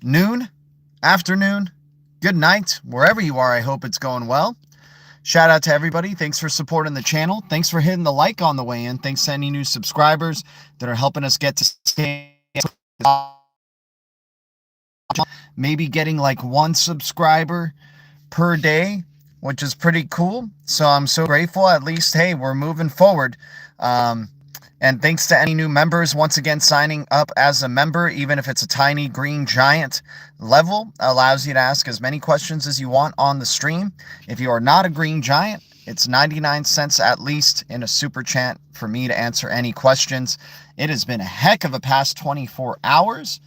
noon, afternoon, good night, wherever you are. I hope it's going well. Shout out to everybody. Thanks for supporting the channel. Thanks for hitting the like on the way in. Thanks to any new subscribers that are helping us get to maybe getting like 1 subscriber per day, which is pretty cool. So I'm so grateful. At least, hey, we're moving forward. And thanks to any new members, once again, signing up as a member, even if it's a tiny green giant level, allows you to ask as many questions as you want on the stream. If you are not a green giant, it's 99 cents at least in a super chat for me to answer any questions. It has been a heck of a past 24 hours.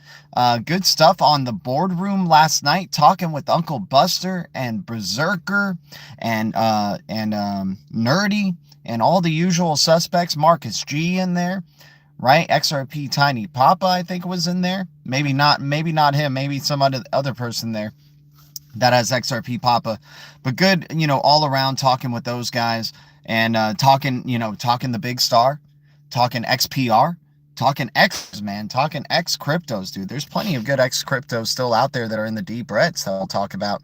Good stuff on the boardroom last night, talking with Uncle Buster and Berserker and Nerdy and all the usual suspects. Marcus G in there, right? XRP Tiny Papa, I think, was in there. Maybe not him. Maybe some other person there that has XRP Papa. But good, all around talking with those guys and talking the big star, talking XPR, talking X, man, talking X cryptos, dude. There's plenty of good X cryptos still out there that are in the deep reds that I'll talk about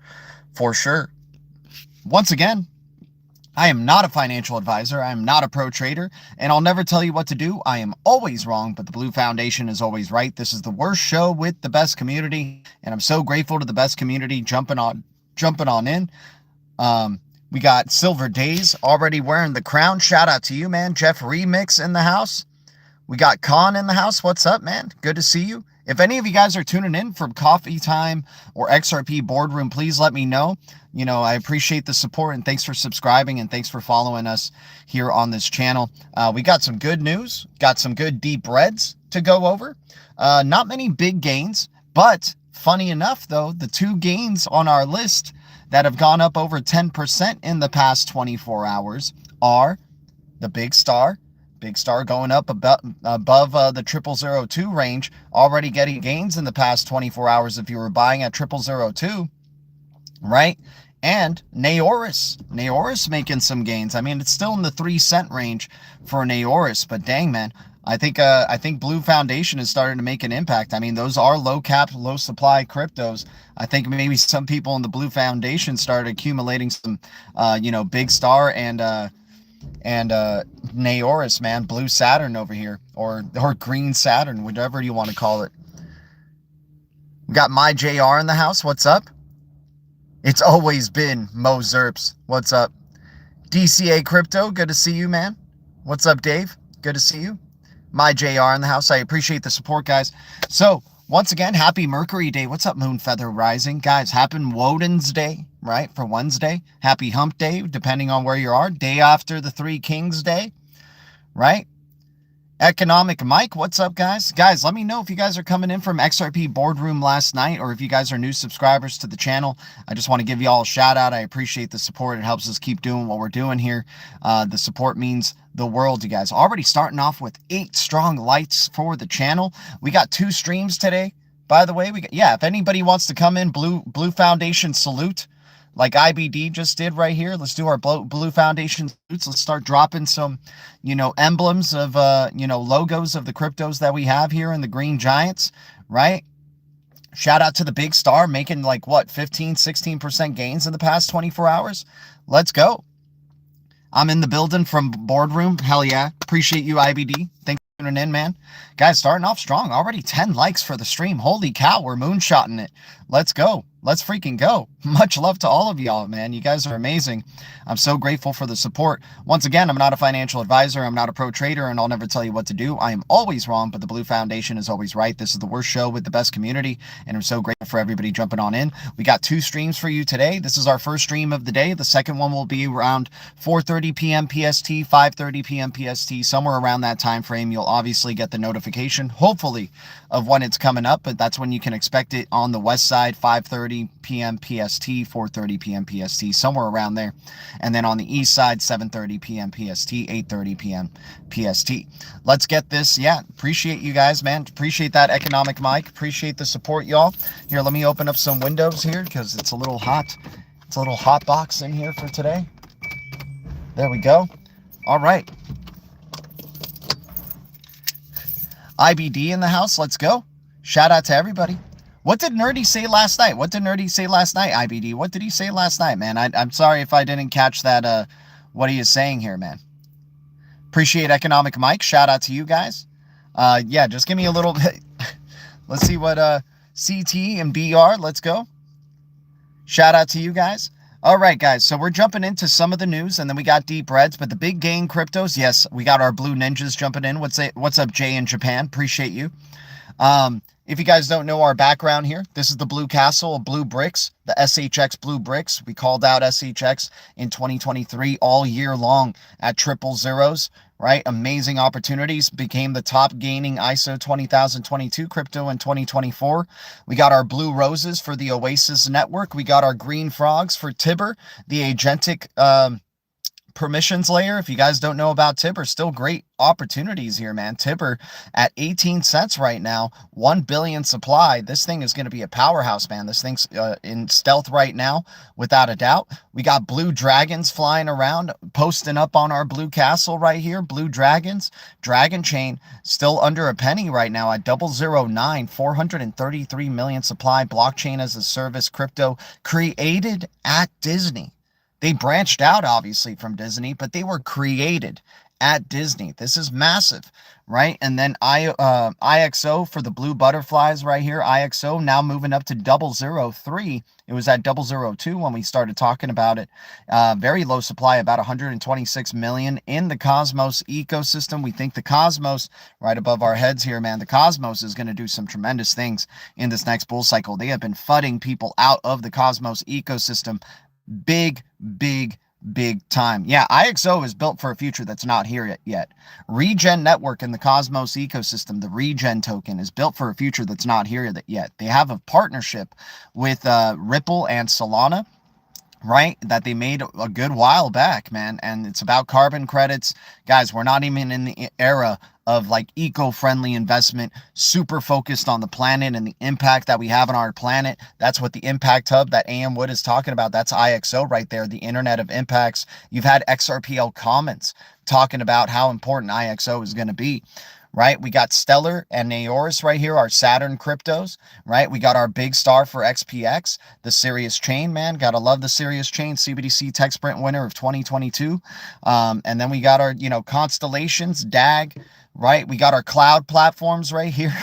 for sure. Once again, I am not a financial advisor. I am not a pro trader, and I'll never tell you what to do. I am always wrong, but the Blue Foundation is always right. This is the worst show with the best community, and I'm so grateful to the best community jumping on in. We got Silver Days already wearing the crown. Shout out to you, man. Jeff Remix in the house. We got Khan in the house. What's up, man? Good to see you. If any of you guys are tuning in from Coffee Time or XRP Boardroom, please let me know. I appreciate the support, and thanks for subscribing, and thanks for following us here on this channel. We got some good news, got some good deep reds to go over. Not many big gains, but funny enough, though, the 2 gains on our list that have gone up over 10% in the past 24 hours are the Big Star going up above the 0002 range, already getting gains in the past 24 hours if you were buying at 0002, right? And Naoris making some gains. I mean, it's still in the 3-cent range for Naoris, but dang, man, I think Blue Foundation is starting to make an impact. I mean, those are low cap, low supply cryptos. I think maybe some people in the Blue Foundation started accumulating some, Big Star and Naoris, man, Blue Saturn over here, or Green Saturn, whatever you want to call it. We got my JR in the house. What's up? It's always been Mo Zerps. What's up? DCA Crypto, good to see you, man. What's up, Dave? Good to see you. My JR in the house. I appreciate the support, guys. So, once again, happy Mercury Day. What's up, Moon Feather Rising? Guys, happy Woden's Day, right, for Wednesday. Happy Hump Day, depending on where you are. Day after the 3 Kings Day, right? Economic Mike, what's up, guys? Guys, let me know if you guys are coming in from XRP Boardroom last night, or if you guys are new subscribers to the channel. I just want to give you all a shout out. I appreciate the support. It helps us keep doing what we're doing here. The support means the world, you guys. Already starting off with 8 strong lights for the channel. We got 2 streams today, by the way. If anybody wants to come in, Blue Foundation salute, like IBD just did right here. Let's do our Blue Foundation salutes. Let's start dropping some, emblems of, logos of the cryptos that we have here in the Green Giants, right? Shout out to the Big Star making 15, 16% gains in the past 24 hours. Let's go. I'm in the building from Boardroom. Hell yeah. Appreciate you, IBD. Thanks for tuning in, man. Guys, starting off strong. Already 10 likes for the stream. Holy cow, we're moonshotting it. Let's go. Let's freaking go. Much love to all of y'all, man. You guys are amazing. I'm so grateful for the support. Once again, I'm not a financial advisor. I'm not a pro trader, and I'll never tell you what to do. I am always wrong, but the Blue Foundation is always right. This is the worst show with the best community, and I'm so grateful for everybody jumping on in. We got 2 streams for you today. This is our first stream of the day. The second one will be around 4:30 p.m. PST, 5:30 p.m. PST, somewhere around that time frame. You'll obviously get the notification, hopefully, of when it's coming up, but that's when you can expect it on the west side, 5:30 p.m. PST, 4:30 p.m. PST, somewhere around there. And then on the east side, 7:30 p.m. PST, 8:30 p.m. PST. Let's get this. Yeah, appreciate you guys, man. Appreciate that, Economic Mike. Appreciate the support, y'all. Here, let me open up some windows here because it's a little hot. It's a little hot box in here for today. There we go. All right. IBD in the house. Let's go. Shout out to everybody. What did Nerdy say last night? What did Nerdy say last night, IBD? What did he say last night, man? I'm sorry if I didn't catch that, what he is saying here, man. Appreciate Economic Mike. Shout out to you guys. Yeah, just give me a little bit. Let's see what CT and BR. Let's go. Shout out to you guys. All right, guys. So we're jumping into some of the news, and then we got Deep Reds, but the big gain cryptos. Yes, we got our blue ninjas jumping in. What's up, Jay in Japan? Appreciate you. If you guys don't know our background here, this is the Blue Castle, Blue Bricks, the SHX Blue Bricks. We called out SHX in 2023 all year long at triple zeros, right? Amazing opportunities. Became the top gaining ISO 20022 crypto in 2024. We got our Blue Roses for the Oasis Network. We got our Green Frogs for TIBBIR, the agentic permissions layer. If you guys don't know about TIBBIR, still great opportunities here, man. TIBBIR at 18 cents right now, 1 billion supply. This thing is going to be a powerhouse, man. This thing's in stealth right now, without a doubt. We got blue dragons flying around, posting up on our blue castle right here. Blue dragons, Dragon Chain, still under a penny right now at 009, 433 million supply. Blockchain as a service crypto created at Disney. They branched out, obviously, from Disney, but they were created at Disney. This is massive, right? And then IXO for the blue butterflies right here. IXO now moving up to 003. It was at 002 when we started talking about it. Very low supply, about 126 million in the Cosmos ecosystem. We think the Cosmos, right above our heads here, man, the Cosmos is going to do some tremendous things in this next bull cycle. They have been fudding people out of the Cosmos ecosystem. Big time. Yeah, IXO is built for a future that's not here yet. Regen Network in the Cosmos ecosystem, the Regen token, is built for a future that's not here yet. They have a partnership with Ripple and Solana, right, that they made a good while back, man, and it's about carbon credits. Guys, we're not even in the era of like eco-friendly investment, super focused on the planet and the impact that we have on our planet. That's what the Impact Hub that AM Wood is talking about. That's IXO right there, the Internet of Impacts. You've had XRPL comments talking about how important IXO is going to be. Right, we got Stellar and Naoris right here, our Saturn cryptos, right? We got our big star for XPX, the Sirius chain, man. Gotta love the Sirius chain, CBDC Tech Sprint winner of 2022. And then we got our, constellations, DAG, right? We got our cloud platforms right here,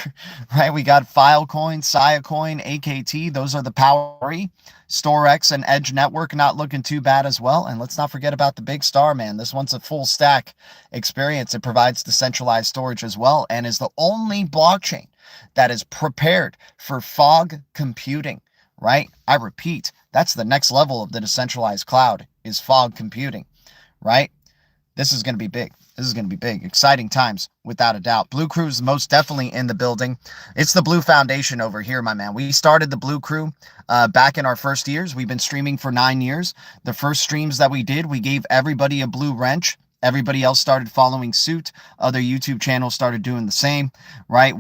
right? We got Filecoin, Siacoin, AKT. Those are the Power 3. StoreX and Edge Network not looking too bad as well. And let's not forget about the big star, man. This one's a full stack experience. It provides decentralized storage as well and is the only blockchain that is prepared for fog computing, right? I repeat, that's the next level of the decentralized cloud is fog computing, right? This is going to be big. This is going to be big. Exciting times, without a doubt. Blue Crew is most definitely in the building. It's the Blue Foundation over here, my man. We started the Blue Crew back in our first years. We've been streaming for 9 years. The first streams that we did, we gave everybody a blue wrench. Everybody else started following suit. Other YouTube channels started doing the same, right?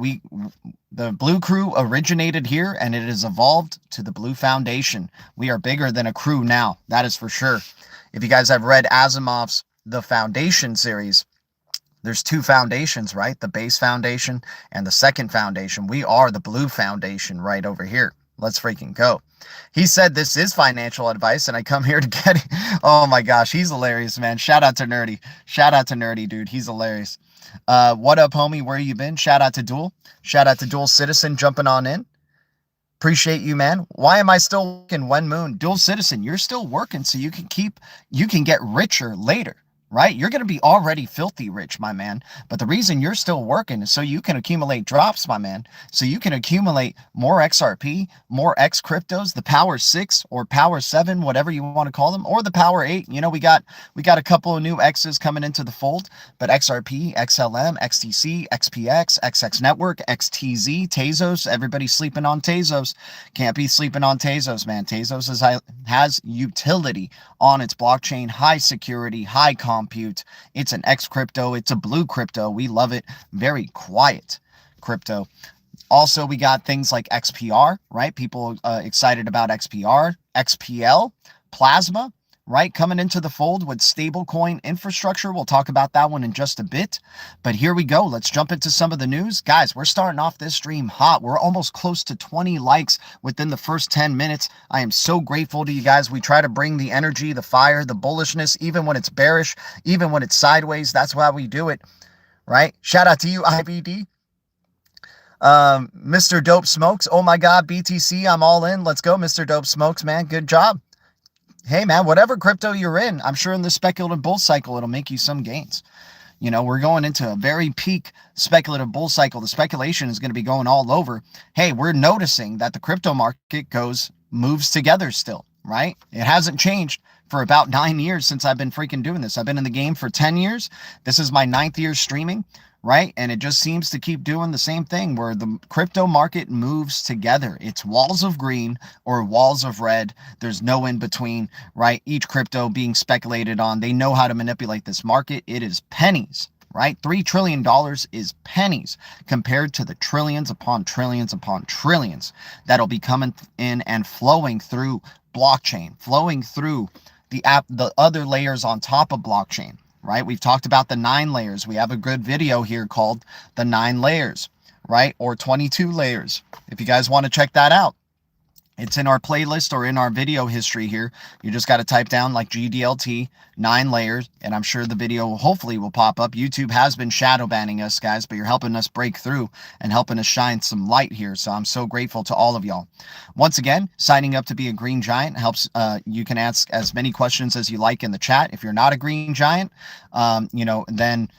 The Blue Crew originated here, and it has evolved to the Blue Foundation. We are bigger than a crew now. That is for sure. If you guys have read Asimov's The Foundation series, there's 2 foundations, right? The base foundation and the second foundation. We are the Blue Foundation right over here. Let's freaking go. He said this is financial advice, and I come here to get it. Oh my gosh, he's hilarious, man. Shout out to Nerdy. Shout out to Nerdy, dude. He's hilarious. What up, homie? Where you been? Shout out to Dual. Shout out to Dual Citizen jumping on in. Appreciate you, man. Why am I still working? When Moon? Dual Citizen, you're still working so you can get richer later. Right? You're going to be already filthy rich, my man. But the reason you're still working is so you can accumulate drops, my man. So you can accumulate more XRP, more X cryptos, the Power 6 or Power 7, whatever you want to call them, or the Power 8. We got a couple of new X's coming into the fold, but XRP, XLM, XDC, XPX, XX Network, XTZ, Tezos. Everybody's sleeping on Tezos. Can't be sleeping on Tezos, man. Tezos has utility on its blockchain, high security, high compute. It's an X crypto. It's a blue crypto. We love it. Very quiet crypto. Also, we got things like XPR, right? People excited about XPR, XPL, Plasma, right, coming into the fold with stablecoin infrastructure. We'll talk about that one in just a bit. But here we go. Let's jump into some of the news. Guys, we're starting off this stream hot. We're almost close to 20 likes within the first 10 minutes. I am so grateful to you guys. We try to bring the energy, the fire, the bullishness, even when it's bearish, even when it's sideways. That's why we do it, right? Shout out to you, IBD. Mr. Dope Smokes. Oh my God, BTC, I'm all in. Let's go, Mr. Dope Smokes, man. Good job. Hey, man, whatever crypto you're in, I'm sure in the speculative bull cycle, it'll make you some gains. You know, we're going into a very peak speculative bull cycle. The speculation is going to be going all over. Hey, we're noticing that the crypto market moves together still, right? It hasn't changed for about 9 years since I've been freaking doing this. I've been in the game for 10 years. This is my 9th year streaming, right? And it just seems to keep doing the same thing where the crypto market moves together. It's walls of green or walls of red. There's no in between, right? Each crypto being speculated on. They know how to manipulate this market. It is pennies, right? $3 trillion is pennies compared to the trillions upon trillions upon trillions that'll be coming in and flowing through blockchain, flowing through the other layers on top of blockchain. Right? We've talked about the 9 layers. We have a good video here called the 9 layers, right? Or 22 layers. If you guys want to check that out, it's in our playlist or in our video history here. You just got to type down like GDLT 9 layers, and I'm sure the video hopefully will pop up. YouTube has been shadow banning us, guys, but you're helping us break through and helping us shine some light here. So I'm so grateful to all of y'all. Once again, signing up to be a green giant helps. You can ask as many questions as you like in the chat. If you're not a green giant, you know, then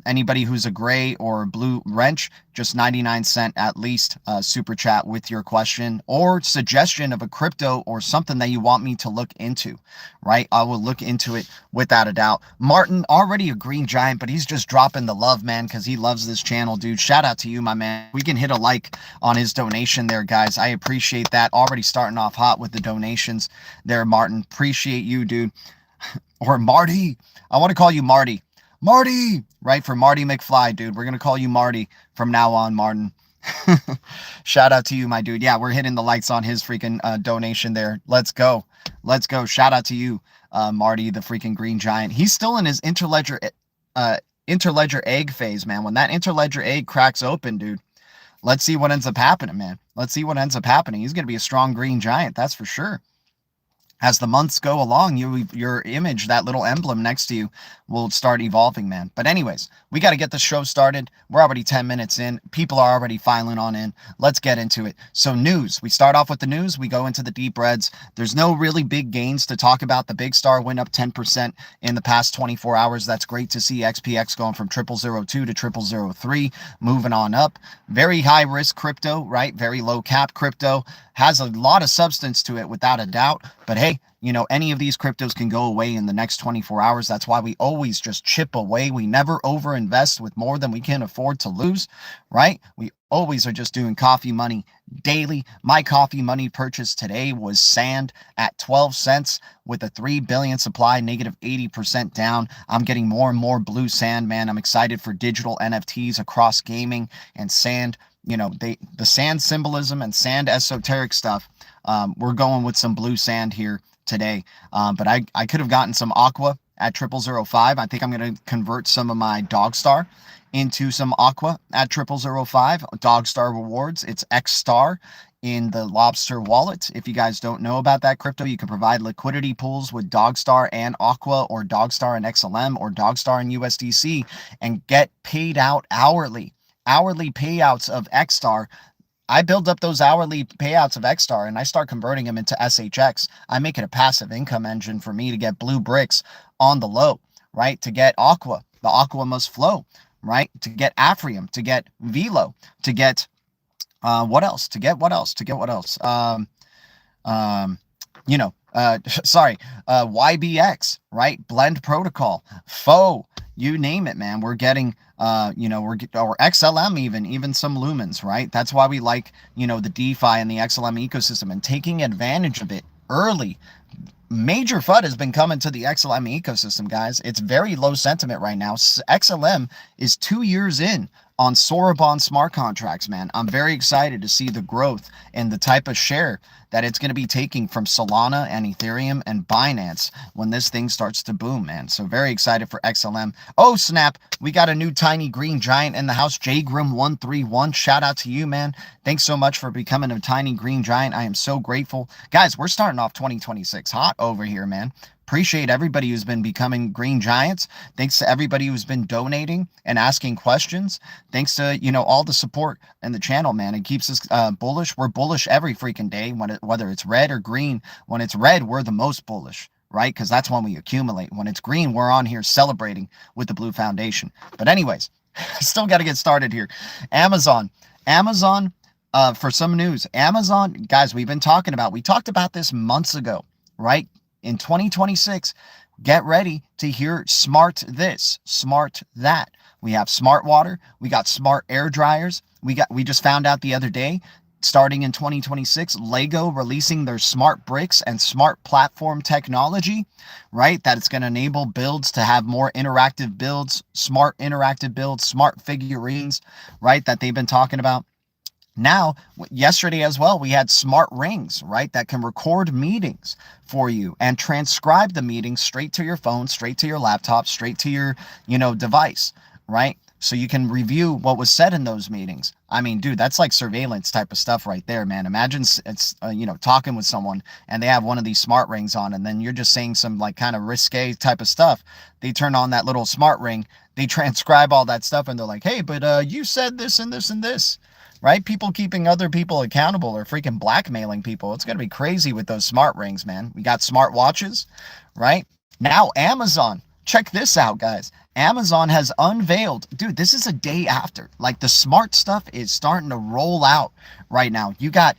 anybody who's a gray or blue wrench, just 99 cents at least super chat with your question or suggestion of a crypto or something that you want me to look into, right? I will look into it without a doubt. Martin, already a green giant, but he's just dropping the love, man, because he loves this channel, dude. Shout out to you, my man. We can hit a like on his donation there, guys. I appreciate that. Already starting off hot with the donations there, Martin. Appreciate you, dude. Or Marty. I want to call you Marty. Marty, right? For Marty McFly, dude. We're going to call you Marty from now on, Martin. Shout out to you, my dude. Yeah, we're hitting the lights on his freaking donation there. Let's go. Let's go. Shout out to you, Marty, the freaking green giant. He's still in his interledger egg phase, man. When that interledger egg cracks open, dude, let's see what ends up happening, man. Let's see what ends up happening. He's going to be a strong green giant. That's for sure. As the months go along, your image, that little emblem next to you, will start evolving, man. But anyways, we got to get the show started. We're already 10 minutes in. People are already filing on in. Let's get into it. So news. We start off with the news. We go into the deep reds. There's no really big gains to talk about. The Big Star went up 10% in the past 24 hours. That's great to see. XPX going from 0002 to 0003, moving on up. Very high risk crypto, right? Very low cap crypto. Has a lot of substance to it without a doubt. But hey, you know, any of these cryptos can go away in the next 24 hours. That's why we always just chip away. We never overinvest with more than we can afford to lose, right? We always are just doing coffee money daily. My coffee money purchase today was sand at 12 cents with a 3 billion supply, negative 80% down. I'm getting more and more blue sand, man. I'm excited for digital NFTs across gaming and sand. You know, the sand symbolism and sand esoteric stuff. We're going with some blue sand here today. But I could have gotten some aqua at 0005. I think I'm going to convert some of my dog star into some aqua at 0005. Dog star rewards. It's X star in the Lobster wallet. If you guys don't know about that crypto, you can provide liquidity pools with dog star and aqua, or dog star and XLM, or dog star and USDC, and get paid out hourly. Hourly payouts of XStar. I build up those hourly payouts of XStar and I start converting them into SHX. I make it a passive income engine for me to get blue bricks on the low, right? To get Aqua, the Aqua must flow, right? To get Afrium, to get Velo, to get what else? To get what else? To get what else? You know, YBX, right? Blend Protocol, Faux, you name it, man. We're getting, you know, or XLM even some lumens, right? That's why we like, you know, the DeFi and the XLM ecosystem and taking advantage of it early. Major FUD has been coming to the XLM ecosystem, guys. It's very low sentiment right now. XLM is 2 years in on Sorabon smart contracts, man. I'm very excited to see the growth and the type of share that it's going to be taking from Solana and Ethereum and Binance when this thing starts to boom, man. So very excited for XLM. Oh, snap. We got a new tiny green giant in the house, JGrim131. Shout out to you, man. Thanks so much for becoming a tiny green giant. I am so grateful. Guys, we're starting off 2026 hot over here, man. Appreciate everybody who's been becoming green giants. Thanks to everybody who's been donating and asking questions. Thanks to, you know, all the support in the channel, man. It keeps us bullish. We're bullish every freaking day, whether it's red or green. When it's red, we're the most bullish, right? Because that's when we accumulate. When it's green, we're on here celebrating with the blue foundation. But anyways, still got to get started here. Amazon, for some news, Amazon, guys, we talked about this months ago, right? In 2026, get ready to hear smart this, smart that. We have smart water. We got smart air dryers. We just found out the other day, starting in 2026, Lego releasing their smart bricks and smart platform technology, right? That it's going to enable builds to have more interactive builds, smart interactive builds, smart figurines, right? That they've been talking about. Now, yesterday as well, we had smart rings, right, that can record meetings for you and transcribe the meetings straight to your phone, straight to your laptop, straight to your, device, right? So you can review what was said in those meetings. I mean, dude, that's like surveillance type of stuff right there, man. Imagine it's, talking with someone and they have one of these smart rings on, and then you're just saying some like kind of risque type of stuff. They turn on that little smart ring, they transcribe all that stuff, and they're like, hey, but you said this and this and this. Right? People keeping other people accountable or freaking blackmailing people. It's going to be crazy with those smart rings, man. We got smart watches, right? Now, Amazon. Check this out, guys. Amazon has unveiled, dude, this is a day after. Like, the smart stuff is starting to roll out right now. You got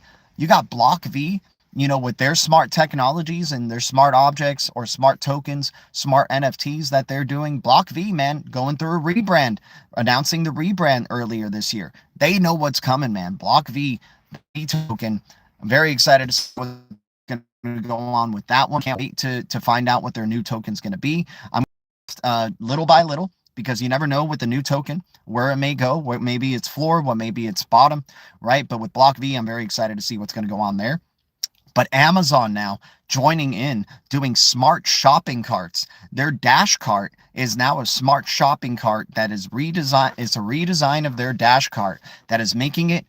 Block V, with their smart technologies and their smart objects or smart tokens, smart NFTs that they're doing. Block V, man, going through a rebrand, announcing the rebrand earlier this year. They know what's coming, man. Block V token. I'm very excited to see what's going to go on with that one. Can't wait to find out what their new token's going to be. I'm little by little, because you never know with the new token where it may go. What maybe it's floor, what maybe it's bottom, right? But with Block V, I'm very excited to see what's going to go on there. But Amazon now joining in, doing smart shopping carts. Their Dash cart is now a smart shopping cart that is redesigned. It's a redesign of their Dash cart that is making it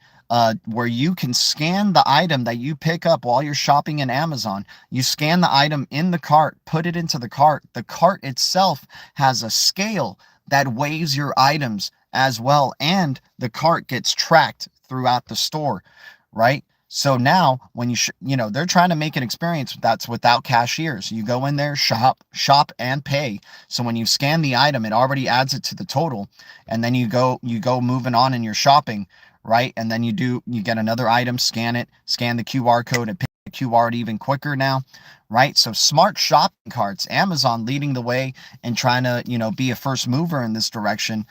where you can scan the item that you pick up while you're shopping in Amazon. You scan the item in the cart, put it into the cart. The cart itself has a scale that weighs your items as well, and the cart gets tracked throughout the store, right? So now when they're trying to make an experience that's without cashiers. You go in there, shop and pay. So when you scan the item, it already adds it to the total. And then you go moving on in your shopping, right? And then you get another item, scan it, scan the QR code, and pay the QR even quicker now, right? So smart shopping carts, Amazon leading the way and trying to, be a first mover in this direction.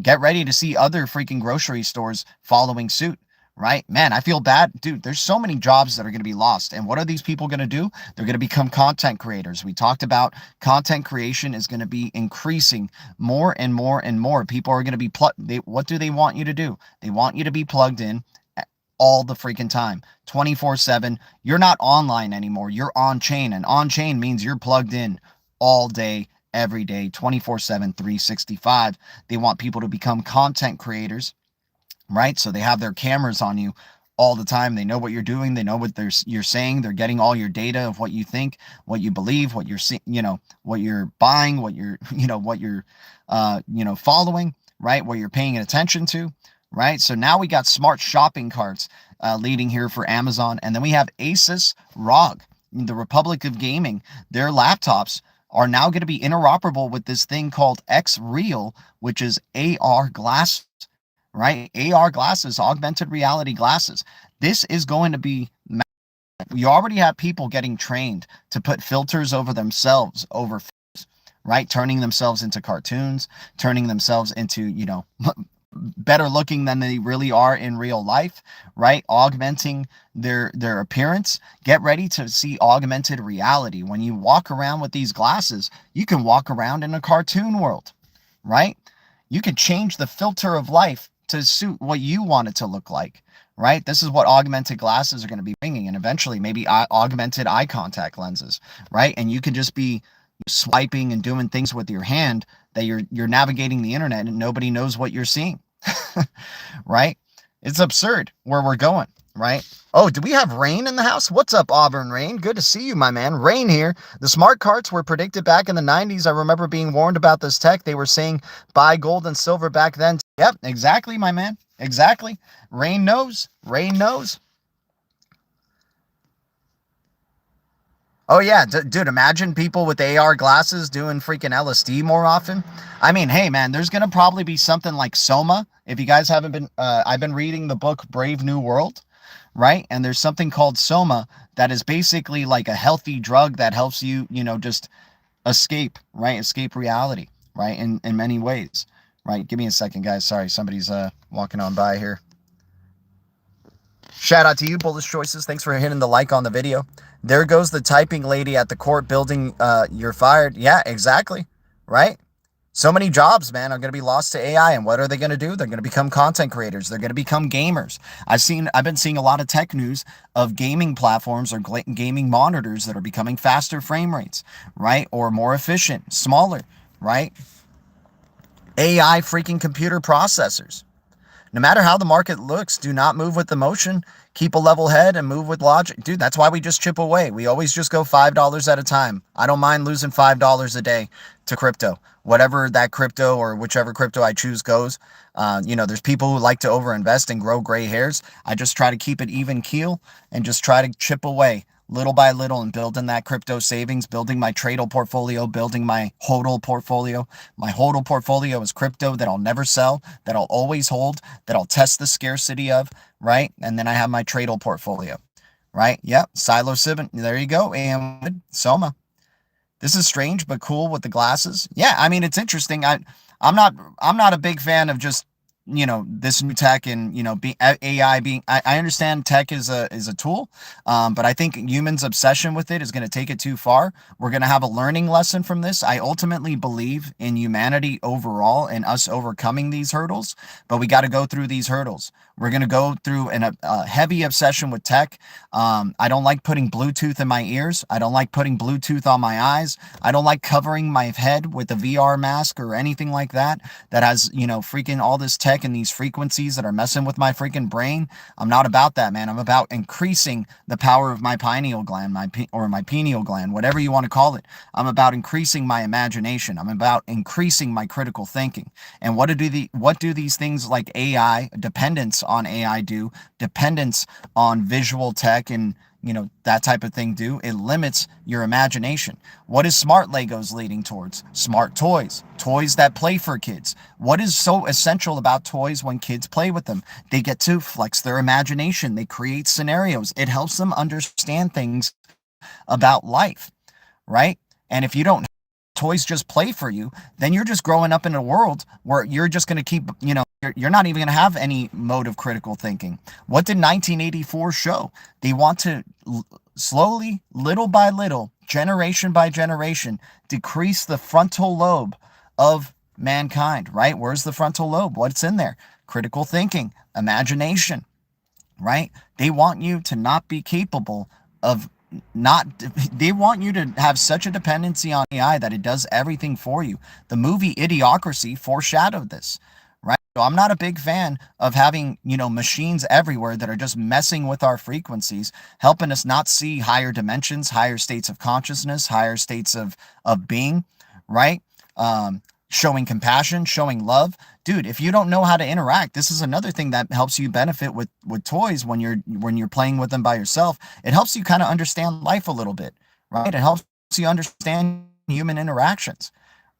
Get ready to see other freaking grocery stores following suit. Right, man, I feel bad, dude. There's so many jobs that are going to be lost. And what are these people going to do? They're going to become content creators. We talked about content creation is going to be increasing more and more and more. People are going to be what do they want you to do? They want you to be plugged in all the freaking time, 24/7. You're not online anymore. You're on chain, and on chain means you're plugged in all day, every day, 24/7, 365. They want people to become content creators. Right? So they have their cameras on you all the time. They know what you're doing. They know what you're saying. They're getting all your data of what you think, what you believe, what you're seeing, what you're buying, what you're, what you're, following, right? What you're paying attention to, right? So now we got smart shopping carts leading here for Amazon. And then we have Asus ROG, the Republic of Gaming. Their laptops are now going to be interoperable with this thing called XReal, which is AR glasses. Right? AR glasses, augmented reality glasses. This is going to be, we already have people getting trained to put filters over themselves, right? Turning themselves into cartoons, turning themselves into, better looking than they really are in real life, right? Augmenting their appearance. Get ready to see augmented reality. When you walk around with these glasses, you can walk around in a cartoon world, right? You can change the filter of life to suit what you want it to look like, right? This is what augmented glasses are going to be bringing, and eventually maybe augmented eye contact lenses, right? And you can just be swiping and doing things with your hand that you're navigating the internet and nobody knows what you're seeing. Right? It's absurd where we're going, right? Oh, do we have Rain in the house? What's up, Auburn Rain? Good to see you, my man. Rain here. The smart carts were predicted back in the 90s. I remember being warned about this tech. They were saying buy gold and silver back then. Yep, exactly, my man. Exactly. Rain knows. Rain knows. Oh, yeah, dude, imagine people with AR glasses doing freaking LSD more often. I mean, hey, man, there's going to probably be something like Soma. If you guys haven't been, I've been reading the book Brave New World, right? And there's something called Soma that is basically like a healthy drug that helps you, just escape, right? Escape reality, right? In many ways, right? Give me a second, guys. Sorry, somebody's walking on by here. Shout out to you, Bullish Choices. Thanks for hitting the like on the video. There goes the typing lady at the court building. You're fired. Yeah, exactly. Right? So many jobs, man, are going to be lost to AI. And what are they going to do? They're going to become content creators. They're going to become gamers. I've been seeing a lot of tech news of gaming platforms or gaming monitors that are becoming faster frame rates, right? Or more efficient, smaller, right? AI freaking computer processors. No matter how the market looks, do not move with emotion. Keep a level head and move with logic. Dude, that's why we just chip away. We always just go $5 at a time. I don't mind losing $5 a day to crypto. Whatever that crypto or whichever crypto I choose goes. There's people who like to overinvest and grow gray hairs. I just try to keep it even keel and just try to chip away little by little and building that crypto savings, building my Tradle portfolio, building my HODL portfolio. My HODL portfolio is crypto that I'll never sell, that I'll always hold, that I'll test the scarcity of, right? And then I have my Tradle portfolio, right? Yep, psilocybin. There you go, and Soma. This is strange but cool with the glasses. Yeah, I mean, it's interesting. I'm not a big fan of just this new tech and AI being. I understand tech is a tool, but I think humans' obsession with it is going to take it too far. We're going to have a learning lesson from this. I ultimately believe in humanity overall and us overcoming these hurdles, but we got to go through these hurdles. We're going to go through a heavy obsession with tech. I don't like putting Bluetooth in my ears. I don't like putting Bluetooth on my eyes. I don't like covering my head with a VR mask or anything like that has, freaking all this tech and these frequencies that are messing with my freaking brain. I'm not about that, man. I'm about increasing the power of my pineal gland, my pineal gland, whatever you want to call it. I'm about increasing my imagination. I'm about increasing my critical thinking. And what do these things like AI, dependence on AI do, dependence on visual tech and that type of thing do? It limits your imagination. What is smart Legos leading towards? Smart toys. Toys that play for kids. What is so essential about toys when kids play with them? They get to flex their imagination. They create scenarios. It helps them understand things about life, right? And if you don't toys just play for you, then you're just growing up in a world where you're just going to keep, you're not even going to have any mode of critical thinking. What did 1984 show? They want to slowly, little by little, generation by generation, decrease the frontal lobe of mankind, right? Where's the frontal lobe? What's in there? Critical thinking, imagination, right? They want you to not be capable of they want you to have such a dependency on AI that it does everything for you. The movie Idiocracy foreshadowed this, right? So I'm not a big fan of having, machines everywhere that are just messing with our frequencies, helping us not see higher dimensions, higher states of consciousness, higher states of being, right? Showing compassion, showing love. Dude, if you don't know how to interact, this is another thing that helps you benefit with toys when you're playing with them by yourself. It helps you kind of understand life a little bit, right? It helps you understand human interactions,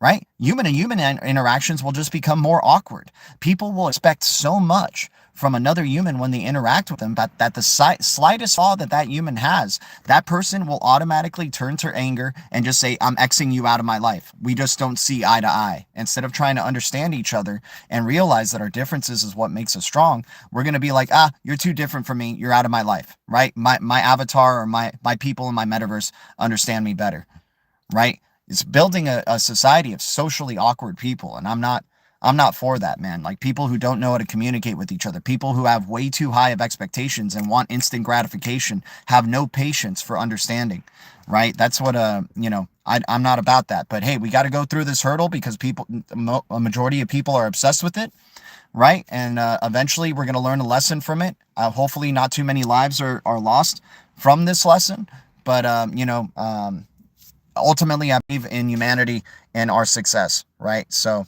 right? Human interactions will just become more awkward. People will expect so much from another human when they interact with them, but that the slightest flaw that human has, that person will automatically turn to anger and just say, I'm Xing you out of my life. We just don't see eye to eye. Instead of trying to understand each other and realize that our differences is what makes us strong, we're going to be like, you're too different from me. You're out of my life, right? My avatar or my people in my metaverse understand me better, right? It's building a society of socially awkward people. And I'm not I'm not for that, man. Like people who don't know how to communicate with each other, people who have way too high of expectations and want instant gratification, have no patience for understanding, right? That's what, I'm not about that. But hey, we got to go through this hurdle because a majority of people are obsessed with it, right? And eventually we're going to learn a lesson from it. Hopefully not too many lives are lost from this lesson. But, ultimately, I believe in humanity and our success, right? So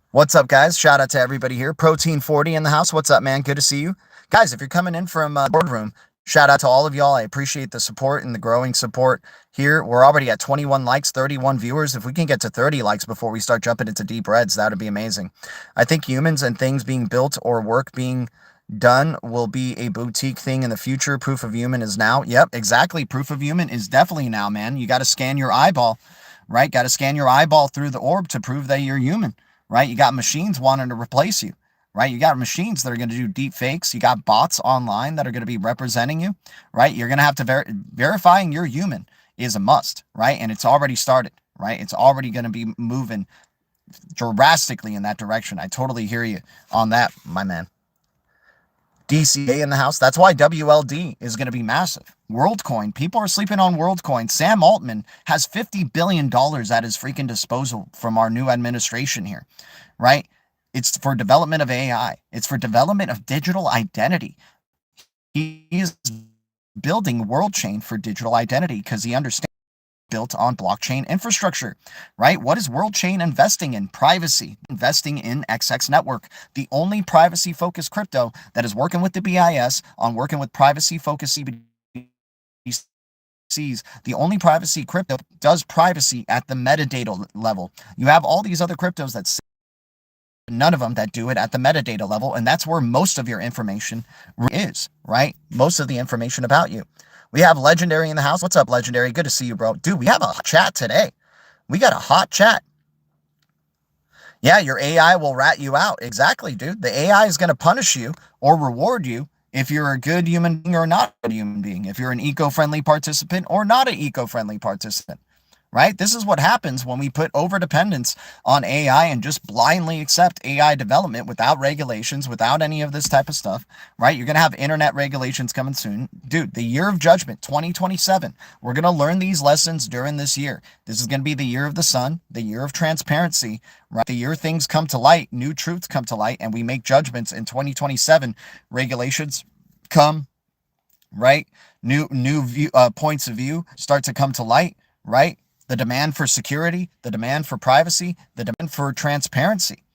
what's up, guys? Shout out to everybody here. Protein 40 in the house. What's up, man? Good to see you. Guys, if you're coming in from the boardroom, shout out to all of y'all. I appreciate the support and the growing support here. We're already at 21 likes, 31 viewers. If we can get to 30 likes before we start jumping into deep reds, that would be amazing. I think humans and things being built or work being done will be a boutique thing in the future. Proof of human is now. Yep, exactly. Proof of human is definitely now, man. You got to scan your eyeball, right? Got to scan your eyeball through the orb to prove that you're human, right? You got machines wanting to replace you, right? You got machines that are going to do deep fakes. You got bots online that are going to be representing you, right? You're going to have to verifying you're human is a must, right? And it's already started, right? It's already going to be moving drastically in that direction. I totally hear you on that, my man. DCA in the house. That's why WLD is going to be massive. WorldCoin. People are sleeping on WorldCoin. Sam Altman has $50 billion at his freaking disposal from our new administration here, right? It's for development of AI. It's for development of digital identity. He is building WorldChain for digital identity because he understands built on blockchain infrastructure, right? What is WorldChain investing in? Privacy, investing in XX Network, the only privacy-focused crypto that is working with the BIS on working with privacy-focused CBDCs. The only privacy crypto does privacy at the metadata level. You have all these other cryptos that none of them that do it at the metadata level, and that's where most of your information is, right? Most of the information about you. We have Legendary in the house. What's up, Legendary? Good to see you, bro. Dude, we have a chat today. We got a hot chat. Yeah, your AI will rat you out. Exactly, dude. The AI is going to punish you or reward you if you're a good human being or not a good human being, if you're an eco-friendly participant or not an eco-friendly participant. Right? This is what happens when we put overdependence on AI and just blindly accept AI development without regulations, without any of this type of stuff, right? You're going to have internet regulations coming soon. Dude, the year of judgment, 2027. We're going to learn these lessons during this year. This is going to be the year of the sun, the year of transparency, right? The year things come to light, new truths come to light, and we make judgments in 2027. Regulations come, right? New points of view start to come to light, right? The demand for security, the demand for privacy, the demand for transparency.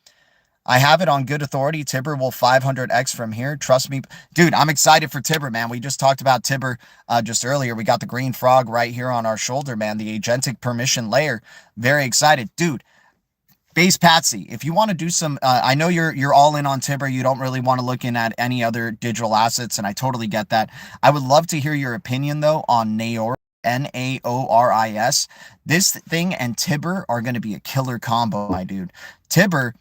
I have it on good authority. TIBBIR will 500x from here. Trust me. Dude, I'm excited for TIBBIR, man. We just talked about TIBBIR just earlier. We got the green frog right here on our shoulder, man. The agentic permission layer. Very excited. Dude, Base Patsy, if you want to do some, I know you're all in on TIBBIR. You don't really want to look in at any other digital assets, and I totally get that. I would love to hear your opinion, though, on Naoris. Naoris. This thing and TIBBIR are going to be a killer combo, my dude. TIBBIR,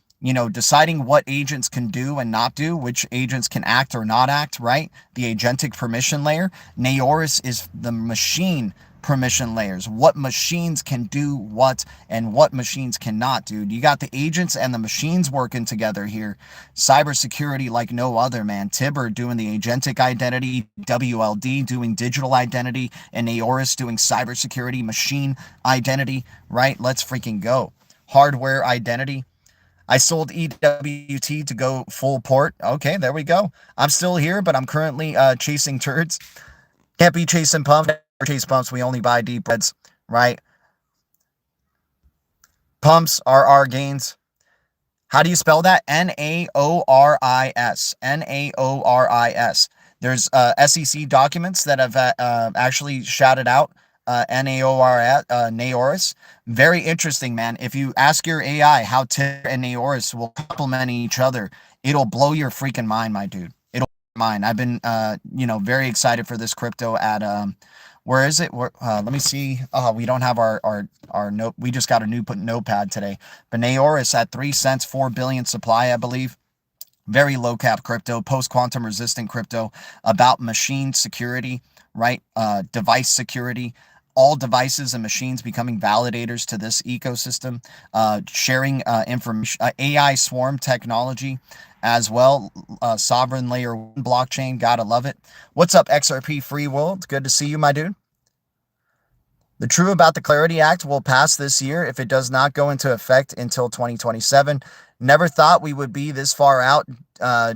deciding what agents can do and not do, which agents can act or not act, right? The agentic permission layer. Naoris is the machine permission layers. What machines can do what and what machines cannot do. You got the agents and the machines working together here. Cybersecurity like no other, man. TIBBIR doing the agentic identity, WLD doing digital identity, and Naoris doing cybersecurity, machine identity, right? Let's freaking go. Hardware identity. I sold EWT to go full port. Okay, there we go. I'm still here, but I'm currently chasing turds. Can't be chasing pumps. Chase pumps, we only buy deep reds, right? Pumps are our gains. How do you spell that? Naoris. Naoris. There's SEC documents that have actually shouted out Naoris. Very interesting, man. If you ask your AI how TIBBIR and Naoris will complement each other, it'll blow your freaking mind, my dude. It'll blow your mind. I've been, very excited for this crypto at where is it? Let me see. We don't have our note. We just got a new notepad today. But Naoris at 3 cents, 4 billion supply, I believe. Very low cap crypto, post quantum resistant crypto about machine security, right? Device security. all devices and machines becoming validators to this ecosystem, sharing information, AI swarm technology as well, sovereign layer 1 blockchain, gotta love it. What's up, XRP Free World? Good to see you, my dude. The True About the Clarity Act will pass this year if it does not go into effect until 2027. Never thought we would be this far out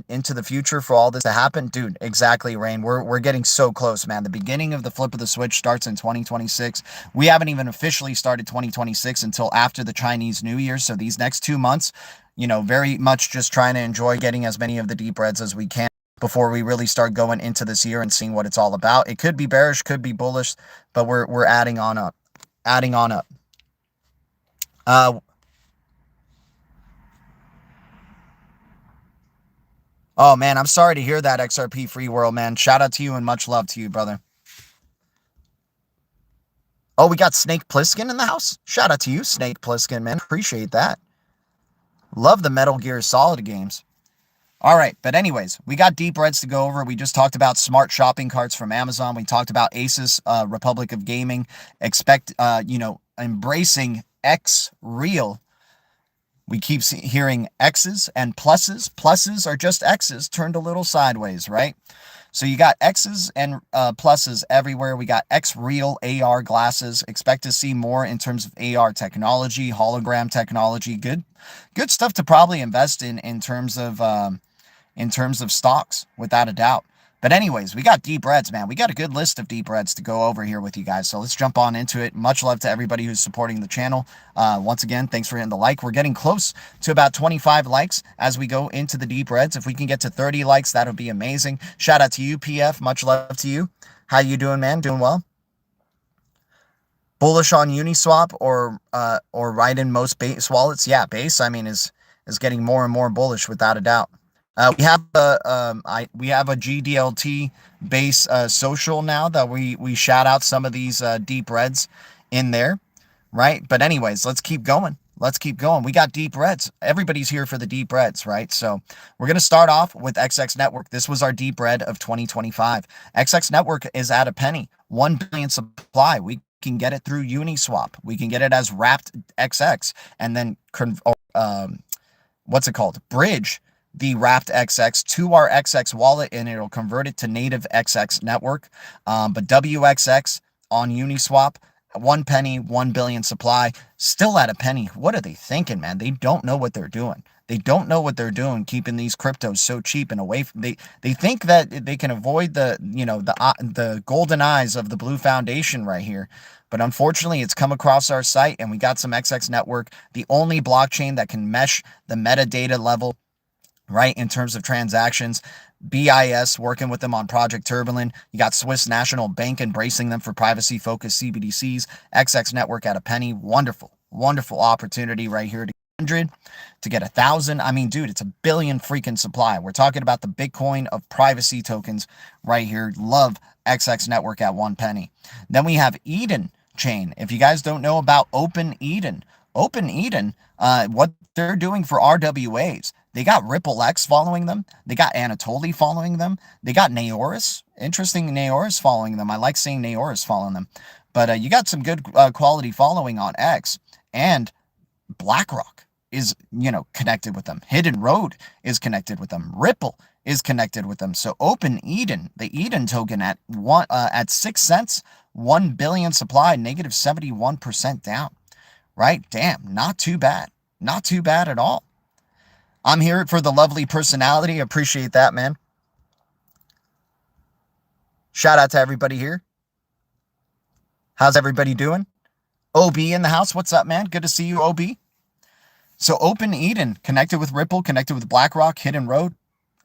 into the future for all this to happen. Dude, exactly, Rain. We're getting so close, man. The beginning of the flip of the switch starts in 2026. We haven't even officially started 2026 until after the Chinese New Year. So these next 2 months, you know, very much just trying to enjoy getting as many of the deep reds as we can before we really start going into this year and seeing what it's all about. It could be bearish, could be bullish, but we're adding on up. Adding on up. Oh, man, I'm sorry to hear that, XRP Free World, man. Shout out to you and much love to you, brother. Oh, we got Snake Plissken in the house? Shout out to you, Snake Plissken, man. Appreciate that. Love the Metal Gear Solid games. All right, but anyways, we got deep reds to go over. We just talked about smart shopping carts from Amazon. We talked about Asus, Republic of Gaming, embracing X Real. We keep hearing X's and pluses. Pluses are just X's turned a little sideways, right? So you got X's and pluses everywhere. We got X Real AR glasses. Expect to see more in terms of AR technology, hologram technology. Good stuff to probably invest in terms of stocks, without a doubt. But anyways, we got deep reds, man. We got a good list of deep reds to go over here with you guys. So let's jump on into it. Much love to everybody who's supporting the channel. Once again, thanks for hitting the like. We're getting close to about 25 likes as we go into the deep reds. If we can get to 30 likes, that would be amazing. Shout out to you, PF. Much love to you. How you doing, man? Doing well? Bullish on Uniswap or right in most base wallets? Yeah, base, I mean, is getting more and more bullish without a doubt. We have a GDLT base social now that we shout out some of these deep reds in there, right? But anyways, let's keep going. Let's keep going. We got deep reds. Everybody's here for the deep reds, right? So we're going to start off with XX Network. This was our deep red of 2025. XX Network is at a penny, 1 billion supply. We can get it through Uniswap. We can get it as wrapped XX and then what's it called? Bridge the wrapped XX to our XX wallet, and it'll convert it to native XX network. But WXX on Uniswap, 1 penny, 1 billion supply, still at a penny. What are they thinking, man? They don't know what they're doing. They don't know what they're doing, keeping these cryptos so cheap and away from, they think that they can avoid the golden eyes of the blue foundation right here. But unfortunately, it's come across our site, and we got some XX network, the only blockchain that can mesh the metadata level, right, in terms of transactions. BIS working with them on Project Turbulent. You got Swiss National Bank embracing them for privacy-focused CBDCs. XX Network at a penny. Wonderful, wonderful opportunity right here to 100, to get 1,000. I mean, dude, it's a billion freaking supply. We're talking about the Bitcoin of privacy tokens right here. Love XX Network at 1 penny. Then we have Eden Chain. If you guys don't know about Open Eden, what they're doing for RWAs, they got Ripple X following them. They got Anatoly following them. They got Naoris. Interesting, Naoris following them. I like seeing Naoris following them. But you got some good quality following on X. And BlackRock is, connected with them. Hidden Road is connected with them. Ripple is connected with them. So Open Eden, the Eden token at 6 cents, 1 billion supply, negative 71% down. Right? Damn, not too bad. Not too bad at all. I'm here for the lovely personality. Appreciate that, man. Shout out to everybody here. How's everybody doing? OB in the house. What's up, man? Good to see you, OB. So Open Eden, connected with Ripple, connected with BlackRock, Hidden Road,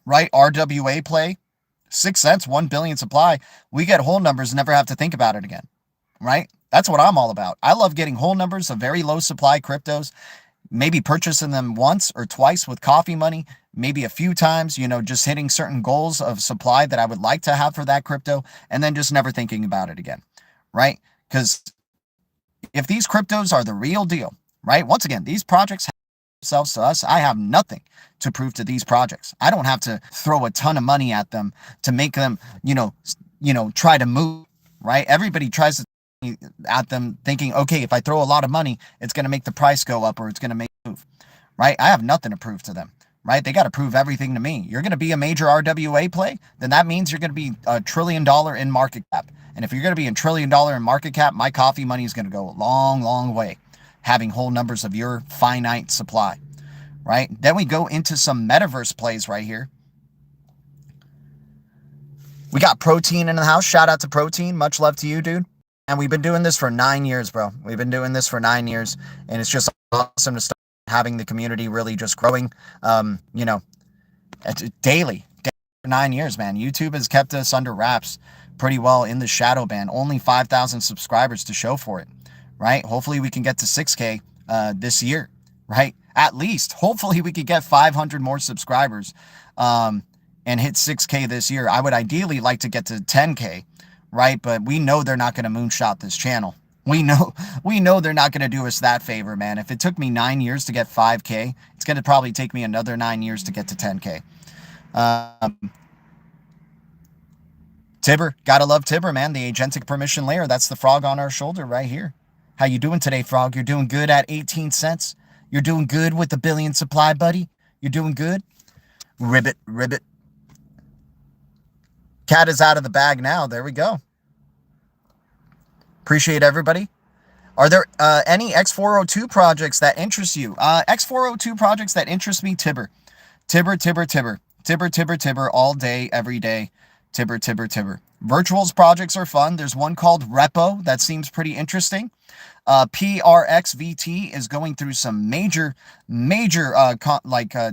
right? RWA play, 6 cents, 1 billion supply. We get whole numbers, never have to think about it again, right? That's what I'm all about. I love getting whole numbers of very low supply cryptos, maybe purchasing them once or twice with coffee money, maybe a few times, just hitting certain goals of supply that I would like to have for that crypto, and then just never thinking about it again, right? Because if these cryptos are the real deal, right? Once again, these projects have themselves to us. I have nothing to prove to these projects. I don't have to throw a ton of money at them to make them, try to move, right? Everybody tries to at them thinking, okay, if I throw a lot of money, it's going to make the price go up or it's going to make it move, right? I have nothing to prove to them, right? They got to prove everything to me. You're going to be a major RWA play, then that means you're going to be $1 trillion in market cap. And if you're going to be $1 trillion in market cap, my coffee money is going to go a long, long way, having whole numbers of your finite supply, right? Then we go into some metaverse plays right here. We got Protein in the house. Shout out to Protein. Much love to you, dude. And we've been doing this for 9 years, bro. We've been doing this for 9 years. And it's just awesome to start having the community really just growing, you know, daily for 9 years, man. YouTube has kept us under wraps pretty well in the shadow ban. Only 5,000 subscribers to show for it, right? Hopefully we can get to 6K this year, right? At least. Hopefully we could get 500 more subscribers. And hit 6K this year. I would ideally like to get to 10K, right? But we know they're not going to moonshot this channel. We know they're not going to do us that favor, man. If it took me 9 years to get 5K, it's going to probably take me another 9 years to get to 10K. TIBBIR, gotta love TIBBIR, man. The agentic permission layer. That's the frog on our shoulder right here. How you doing today, frog? You're doing good at 18 cents. You're doing good with the billion supply, buddy. You're doing good. Ribbit, ribbit. Cat is out of the bag now. There we go. Appreciate everybody. Are there any X402 projects that interest you? X402 projects that interest me, TIBBIR. TIBBIR, TIBBIR, TIBBIR. TIBBIR, TIBBIR, TIBBIR, all day, every day. TIBBIR, TIBBIR, TIBBIR. Virtuals projects are fun. There's one called Repo that seems pretty interesting. PRXVT is going through some major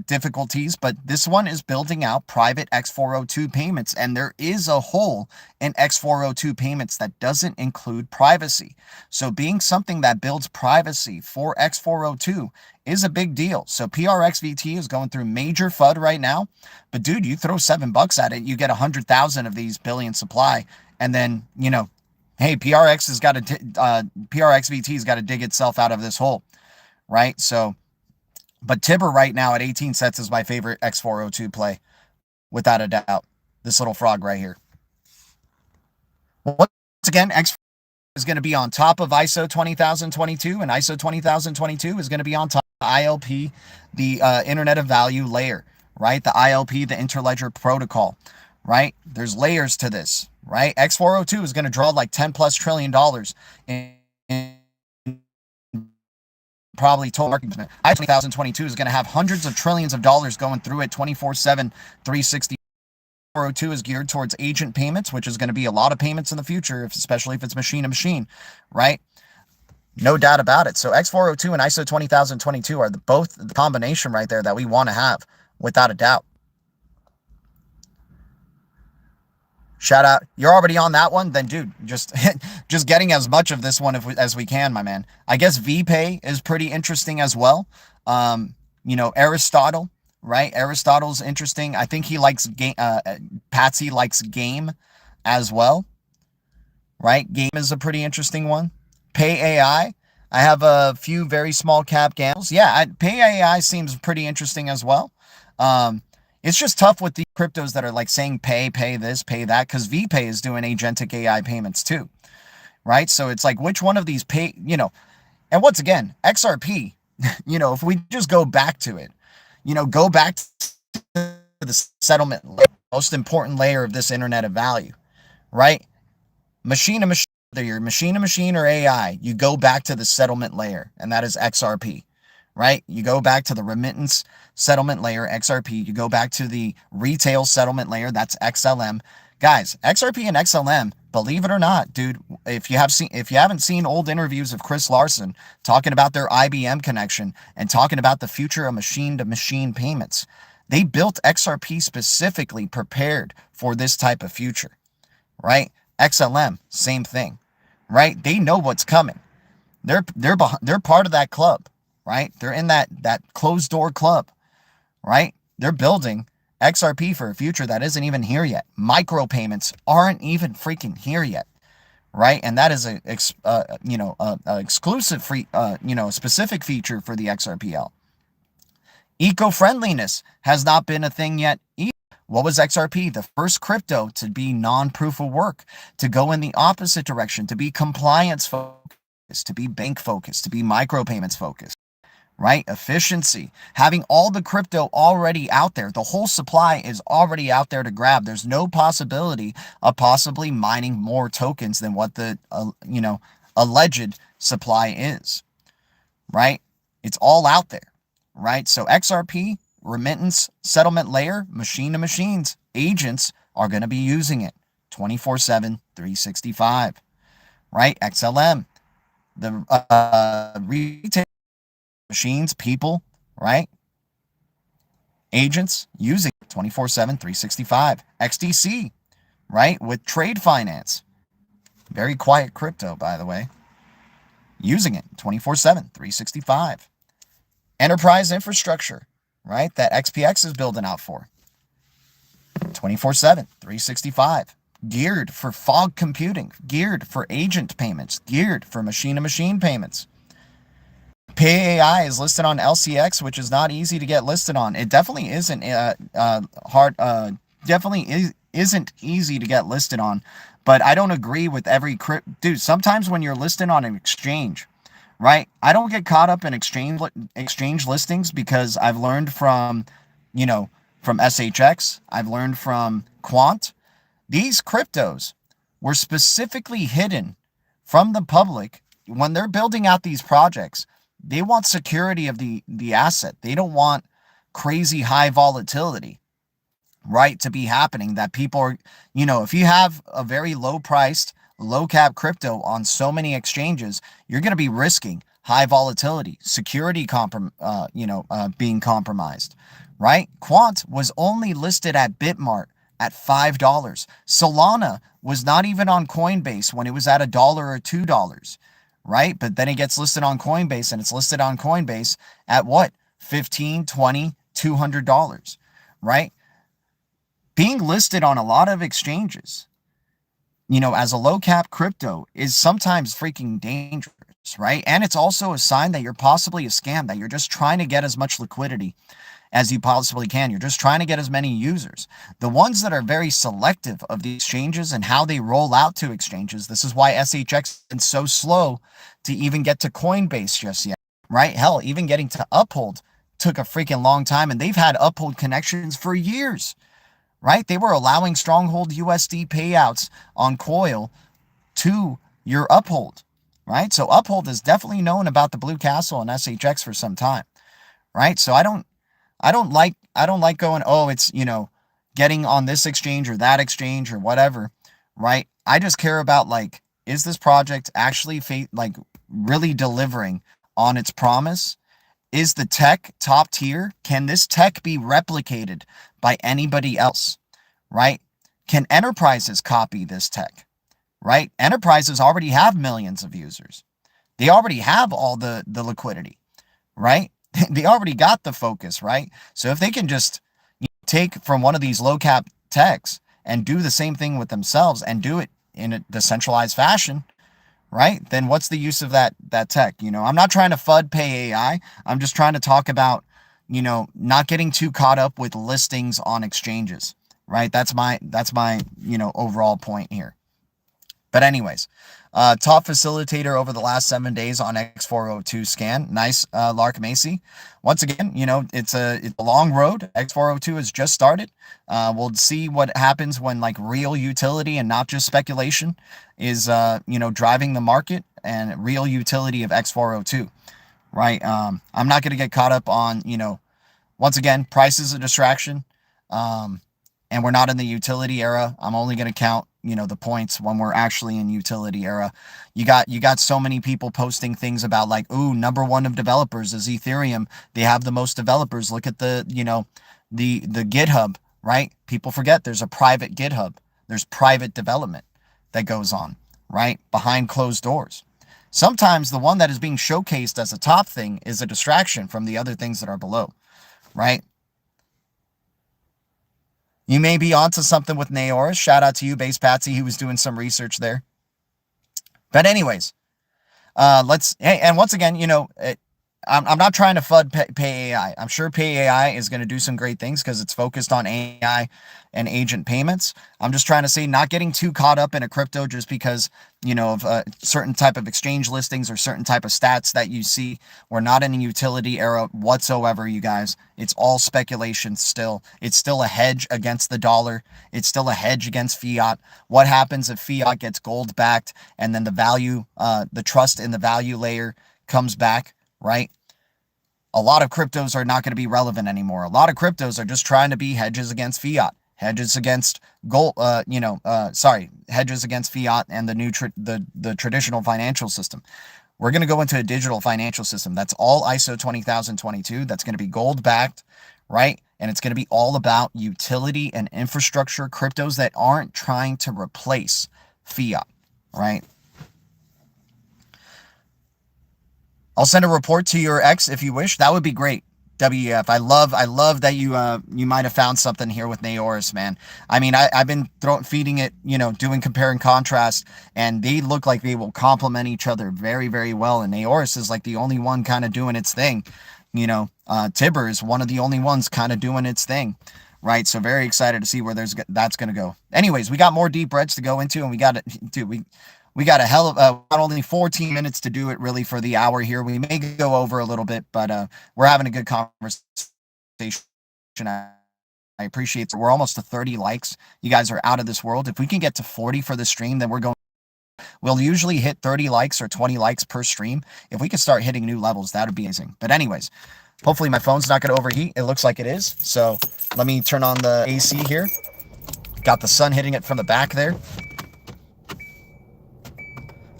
difficulties, but this one is building out private X402 payments, and there is a hole in X402 payments that doesn't include privacy. So being something that builds privacy for X402 is a big deal. So PRXVT is going through major FUD right now, but dude, you throw $7 at it, you get 100,000 of these billion supply, and then, you know, hey, PRXVT's got to dig itself out of this hole, right? So, but TIBBIR right now at 18 cents is my favorite X402 play, without a doubt. This little frog right here. Once again, X is going to be on top of ISO 20022, and ISO 20022 is going to be on top of ILP, the Internet of Value layer, right? The ILP, the Interledger Protocol, right? There's layers to this, right? X402 is going to draw like $10+ trillion in probably total market. ISO 2022 is going to have hundreds of trillions of dollars going through it 24/7, 360. X402 is geared towards agent payments, which is going to be a lot of payments in the future, especially if it's machine to machine, right? No doubt about it. So X402 and ISO 20022 are both the combination right there that we want to have, without a doubt. Shout out. You're already on that one? Then, dude, just getting as much of this one as we can, my man. I guess VPay is pretty interesting as well. You know, Aristotle, right? Aristotle's interesting. I think he likes game. Patsy likes game as well, right? Game is a pretty interesting one. Pay AI. I have a few very small cap gambles. Yeah, Pay AI seems pretty interesting as well. It's just tough with the cryptos that are like saying pay this, pay that, because VPay is doing agentic AI payments too, right? So it's like, which one of these pay, you know, and once again, XRP, you know, if we just go back to it, you know, go back to the settlement layer, most important layer of this Internet of Value, right? Machine to machine, whether you're machine to machine or AI, you go back to the settlement layer, and that is XRP. Right? You go back to the remittance settlement layer, XRP. You go back to the retail settlement layer, that's XLM. Guys, XRP and XLM, believe it or not, dude, if you haven't seen old interviews of Chris Larson talking about their IBM connection and talking about the future of machine-to-machine payments, they built XRP specifically prepared for this type of future, right? XLM, same thing, right? They know what's coming. They're part of that club. Right? They're in that closed door club, right? They're building XRP for a future that isn't even here yet. Micropayments aren't even freaking here yet, right? And that is a exclusive free, specific feature for the XRPL. Eco-friendliness has not been a thing yet. What was XRP? The first crypto to be non-proof of work, to go in the opposite direction, to be compliance focused, to be bank focused, to be micropayments focused, right? Efficiency, having all the crypto already out there. The whole supply is already out there to grab. There's no possibility of possibly mining more tokens than what the, alleged supply is, right? It's all out there, right? So XRP, remittance settlement layer, machine to machines, agents are going to be using it 24/7, 365, right? XLM, the retail machines, people, right? Agents using it 24/7, 365. XDC, right? With trade finance, very quiet crypto, by the way, using it 24/7, 365. Enterprise infrastructure, right? That XPX is building out for 24/7, 365. Geared for fog computing, geared for agent payments, geared for machine-to-machine payments. PayAI is listed on LCX, which is not easy to get listed on. It definitely isn't isn't easy to get listed on. But I don't agree with every dude. Sometimes when you're listed on an exchange, right? I don't get caught up in exchange listings because I've learned from, from SHX. I've learned from Quant. These cryptos were specifically hidden from the public when they're building out these projects. They want security of the asset. They don't want crazy high volatility, right, to be happening, that people are, if you have a very low priced, low cap crypto on so many exchanges, you're going to be risking high volatility, security being compromised, right? Quant was only listed at Bitmart at $5. Solana was not even on Coinbase when it was at $1 or $2, right? But then it gets listed on Coinbase, and it's listed on Coinbase at what? $15, $20, $200, right? Being listed on a lot of exchanges, as a low cap crypto is sometimes freaking dangerous, right? And it's also a sign that you're possibly a scam, that you're just trying to get as much liquidity as you possibly can. You're just trying to get as many users. The ones that are very selective of the exchanges and how they roll out to exchanges, this is why SHX is so slow to even get to Coinbase just yet, right? Hell, even getting to Uphold took a freaking long time, and they've had Uphold connections for years, right? They were allowing Stronghold USD payouts on Coil to your Uphold, right? So Uphold is definitely known about the Blue Castle and SHX for some time, right? So I don't like going, oh, it's, getting on this exchange or that exchange or whatever, right? I just care about, like, is this project actually really delivering on its promise? Is the tech top tier? Can this tech be replicated by anybody else, right? Can enterprises copy this tech, right? Enterprises already have millions of users. They already have all the liquidity, right? They already got the focus, right? So if they can just take from one of these low cap techs and do the same thing with themselves and do it in a decentralized fashion, right? Then what's the use of that tech? I'm not trying to FUD PayAI. I'm just trying to talk about, not getting too caught up with listings on exchanges, right? That's my overall point here. But anyways, top facilitator over the last 7 days on X402 scan. Nice, Lark Macy. Once again, it's a long road. X402 has just started. We'll see what happens when real utility and not just speculation is, driving the market, and real utility of X402, right? I'm not going to get caught up on, once again, price is a distraction. And we're not in the utility era. I'm only going to count, the points when we're actually in utility era. You got so many people posting things about ooh, number one of developers is Ethereum. They have the most developers. Look at the GitHub, right? People forget there's a private GitHub. There's private development that goes on, right? Behind closed doors. Sometimes the one that is being showcased as a top thing is a distraction from the other things that are below, right? You may be onto something with Naoris. Shout out to you, Base Patsy. He was doing some research there. But anyways, and once again, I'm not trying to FUD Pay AI. I'm sure Pay AI is going to do some great things because it's focused on AI and agent payments. I'm just trying to say not getting too caught up in a crypto just because, you know, of certain type of exchange listings or certain type of stats that you see. We're not in a utility era whatsoever, you guys. It's all speculation still. It's still a hedge against the dollar. It's still a hedge against fiat. What happens if fiat gets gold backed and then the value, the trust in the value layer comes back, right? A lot of cryptos are not going to be relevant anymore. A lot of cryptos are just trying to be hedges against fiat, hedges against gold, hedges against fiat and the new the traditional financial system. We're going to go into a digital financial system. That's all ISO 20022. That's going to be gold backed, right? And it's going to be all about utility and infrastructure cryptos that aren't trying to replace fiat, right? I'll send a report to your ex if you wish. That would be great. WF. I love that you might have found something here with Naoris, man. I mean, I've been feeding it, you know, doing compare and contrast, and they look like they will complement each other very, very well. And Naoris is like the only one kind of doing its thing. You know, TIBBIR is one of the only ones kind of doing its thing. Right, so very excited to see where that's going to go. Anyways, we got more deep breads to go into, and we got it, dude. We got a hell of not only 14 minutes to do it really for the hour here. We may go over a little bit, but we're having a good conversation. I appreciate it. We're almost to 30 likes. You guys are out of this world. If we can get to 40 for the stream, then we're going. We'll usually hit 30 likes or 20 likes per stream. If we could start hitting new levels, that would be amazing. But anyways, hopefully my phone's not going to overheat. It looks like it is. So let me turn on the AC here. Got the sun hitting it from the back there.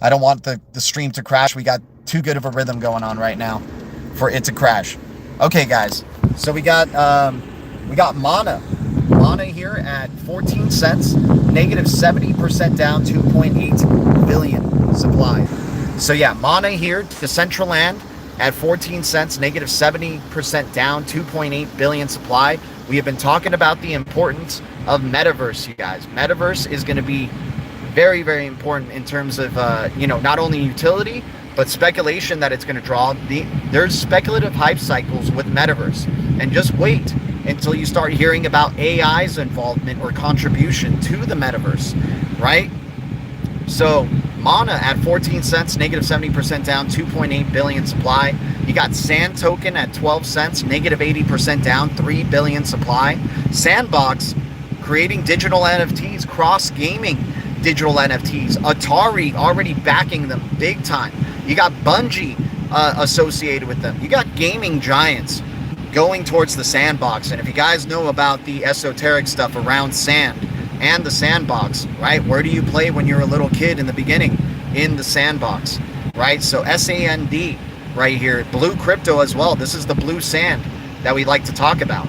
I don't want the stream to crash. We got too good of a rhythm going on right now for it to crash. Okay, guys. So we got Mana. Mana here at 14 cents, negative 70% down, 2.8 billion supply. So yeah, Mana here, Decentraland at 14 cents, negative 70% down, 2.8 billion supply. We have been talking about the importance of Metaverse, you guys. Metaverse is going to be very, very important in terms of, not only utility, but speculation that it's going to draw. There's speculative hype cycles with Metaverse. And just wait until you start hearing about AI's involvement or contribution to the Metaverse, right? So Mana at 14 cents, negative 70% down, 2.8 billion supply. You got Sand Token at 12 cents, negative 80% down, 3 billion supply. Sandbox creating digital NFTs, cross-gaming digital NFTs. Atari already backing them big time. You got Bungie associated with them. You got gaming giants going towards the sandbox. And if you guys know about the esoteric stuff around sand and the sandbox, right? Where do you play when you're a little kid in the beginning? In the sandbox, right? So SAND right here, blue crypto as well. This is the blue sand that we like to talk about.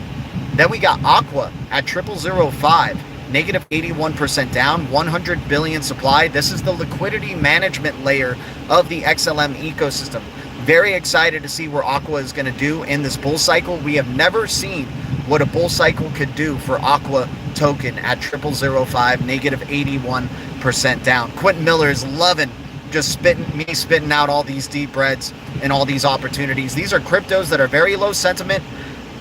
Then we got Aqua at 0005. Negative 81% down, 100 billion supply. This is the liquidity management layer of the XLM ecosystem. Very excited to see where Aqua is going to do in this bull cycle. We have never seen what a bull cycle could do for Aqua token at 0005, negative 81% down. Quentin Miller is loving just spitting out all these deep breads and all these opportunities. These are cryptos that are very low sentiment,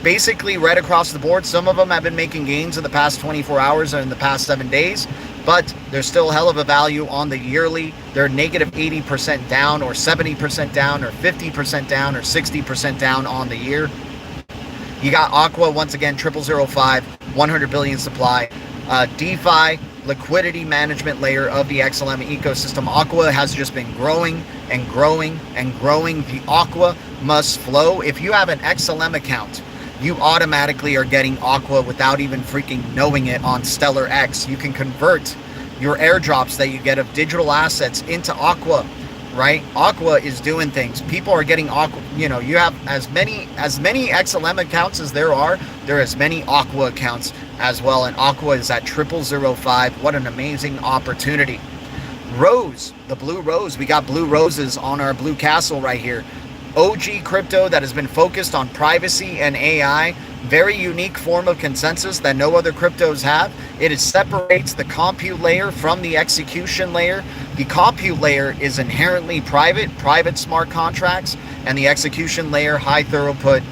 basically right across the board. Some of them have been making gains in the past 24 hours or in the past 7 days, but there's still a hell of a value on the yearly. They're negative 80% down or 70% down or 50% down or 60% down on the year. You got Aqua, once again, 0005, 100 billion supply. DeFi, liquidity management layer of the XLM ecosystem. Aqua has just been growing and growing and growing. The Aqua must flow. If you have an XLM account, you automatically are getting Aqua without even freaking knowing it on Stellar X. You can convert your airdrops that you get of digital assets into Aqua, right? Aqua is doing things. People are getting Aqua. You know, you have as many XLM accounts as there are as many Aqua accounts as well. And Aqua is at 0005. What an amazing opportunity. Rose, the blue rose. We got blue roses on our blue castle right here. OG crypto that has been focused on privacy and AI. Very unique form of consensus that no other cryptos have. It separates the compute layer from the execution layer. The compute layer is inherently private smart contracts, and the execution layer, high throughput.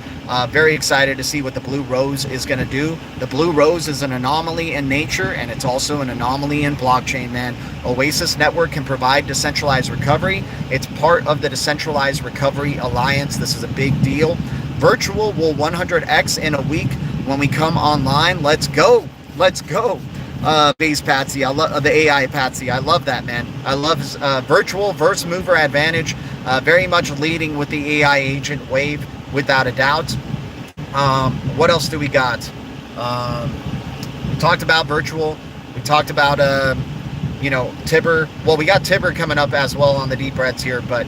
Very excited to see what the Blue Rose is going to do. The Blue Rose is an anomaly in nature, and it's also an anomaly in blockchain, man. Oasis Network can provide decentralized recovery. It's part of the Decentralized Recovery Alliance. This is a big deal. Virtual will 100x in a week when we come online. Let's go. Let's go. Base Patsy. I love the AI Patsy. I love that, man. I love virtual first mover advantage. Very much leading with the AI agent wave, without a doubt. What else do we got? We talked about virtual. We talked about TIBBIR. Well, we got TIBBIR coming up as well on the deep breaths here, but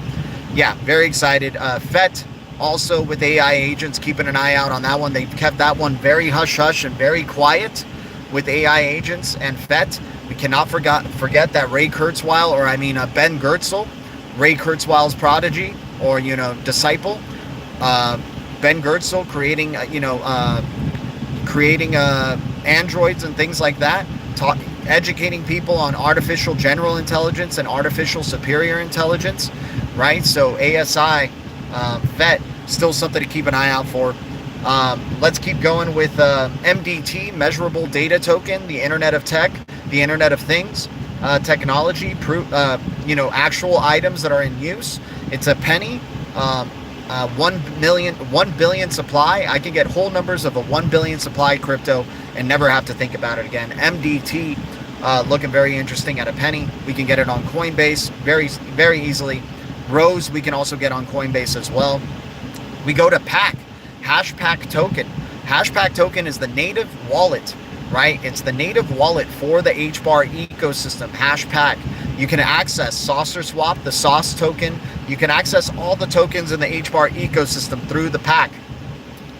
yeah, very excited. FET also with AI agents, keeping an eye out on that one. They've kept that one very hush-hush and very quiet with AI agents and FET. We cannot forget that Ben Goertzel, Ray Kurzweil's prodigy, or, disciple, Ben Goertzel creating androids and things like that, educating people on artificial general intelligence and artificial superior intelligence, right? So ASI, FET, still something to keep an eye out for. Let's keep going with MDT, Measurable Data Token, the Internet of Tech, the Internet of Things, technology, actual items that are in use. It's a penny, 1 billion supply. I can get whole numbers of a 1 billion supply crypto and never have to think about it again. MDT, looking very interesting at a penny. We can get it on Coinbase very, very easily. Rose, we can also get on Coinbase as well. We go to PAC, Hashpack token. Hashpack token is the native wallet, right? It's the native wallet for the HBAR ecosystem, Hashpack. You can access Saucer Swap, the sauce token. You can access all the tokens in the HBAR ecosystem through the PAC.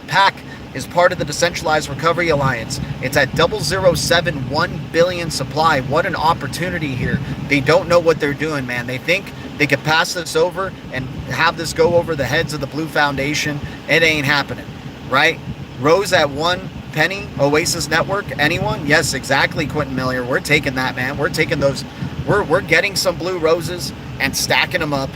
PAC is part of the Decentralized Recovery Alliance. It's at 0071 billion supply. What an opportunity here. They don't know what they're doing, man. They think they could pass this over and have this go over the heads of the Blue Foundation. It ain't happening, right? Rose at 1 penny, Oasis Network, anyone? Yes, exactly, Quentin Miller. We're taking that, man. We're taking those. We're getting some Blue Roses and stacking them up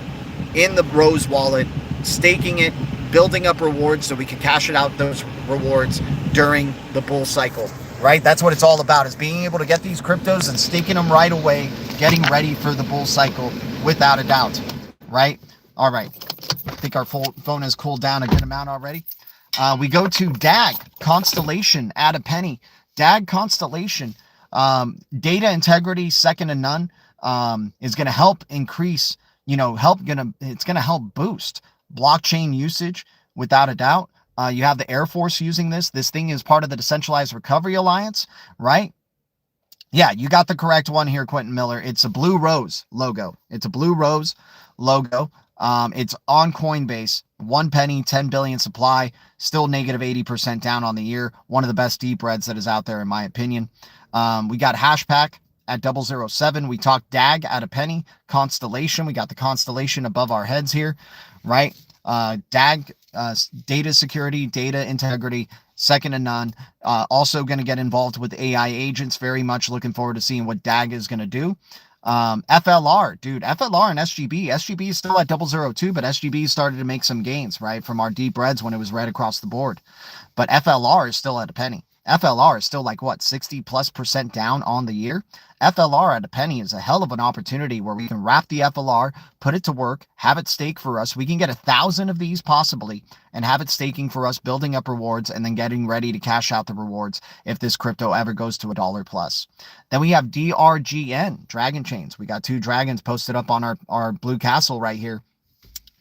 in the Rose wallet, staking it, building up rewards so we can cash it out those rewards during the bull cycle, right? That's what it's all about, is being able to get these cryptos and staking them right away, getting ready for the bull cycle without a doubt, right? All right. I think our phone has cooled down a good amount already. We go to DAG, Constellation at a penny. DAG Constellation, data integrity second to none, is going to help increase, it's going to help boost blockchain usage without a doubt. You have the Air Force using this. This thing is part of the Decentralized Recovery Alliance, right? Yeah, you got the correct one here, Quentin Miller. It's a Blue Rose logo. It's a Blue Rose logo. It's on Coinbase, 1 penny, 10 billion supply, still negative 80% down on the year. One of the best deep reds that is out there, in my opinion. We got Hashpack at 007. We talked DAG at a penny. Constellation, we got the Constellation above our heads here, right? DAG, data security, data integrity, second to none. Also going to get involved with AI agents. Very much looking forward to seeing what DAG is going to do. FLR, dude, FLR and SGB. SGB is still at 002, but SGB started to make some gains, right, from our deep reds when it was right across the board. But FLR is still at a penny. FLR is still like, what, 60+% down on the year? FLR at a penny is a hell of an opportunity where we can wrap the FLR, put it to work, have it stake for us. We can get 1,000 of these possibly and have it staking for us, building up rewards, and then getting ready to cash out the rewards if this crypto ever goes to $1+. Then we have DRGN, Dragon Chains. We got 2 dragons posted up on our Blue Castle right here.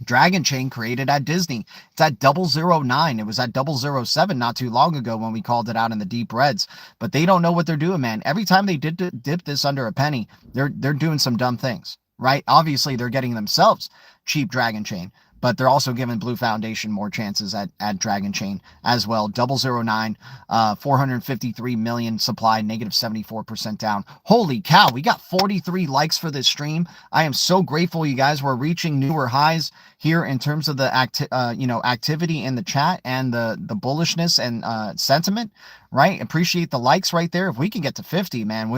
Dragon Chain created at Disney. It's at 009. It was at 007 not too long ago when we called it out in the deep reds. But they don't know what they're doing, man. Every time they dip this under a penny, they're doing some dumb things, right? Obviously, they're getting themselves cheap Dragon Chain. but they're also giving Blue Foundation more chances at Dragon Chain as well. 009, 453 million supply, negative 74% down. Holy cow, we got 43 likes for this stream. I am so grateful, you guys. We're reaching newer highs here in terms of the activity in the chat and the bullishness and sentiment, right? Appreciate the likes right there. If we can get to 50, man,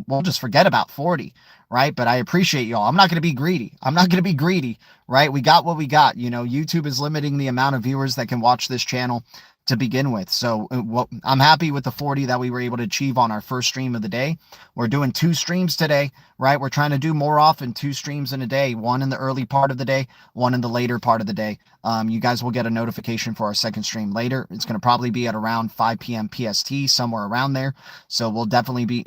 we'll just forget about 40, right? But I appreciate y'all. I'm not going to be greedy. I'm not going to be greedy, right? We got what we got. You know, YouTube is limiting the amount of viewers that can watch this channel to begin with. So I'm happy with the 40 that we were able to achieve on our first stream of the day. We're doing 2 streams today, right? We're trying to do more often, 2 streams in a day, one in the early part of the day, one in the later part of the day. You guys will get a notification for our second stream later. It's going to probably be at around 5 p.m. PST, somewhere around there. So we'll definitely be,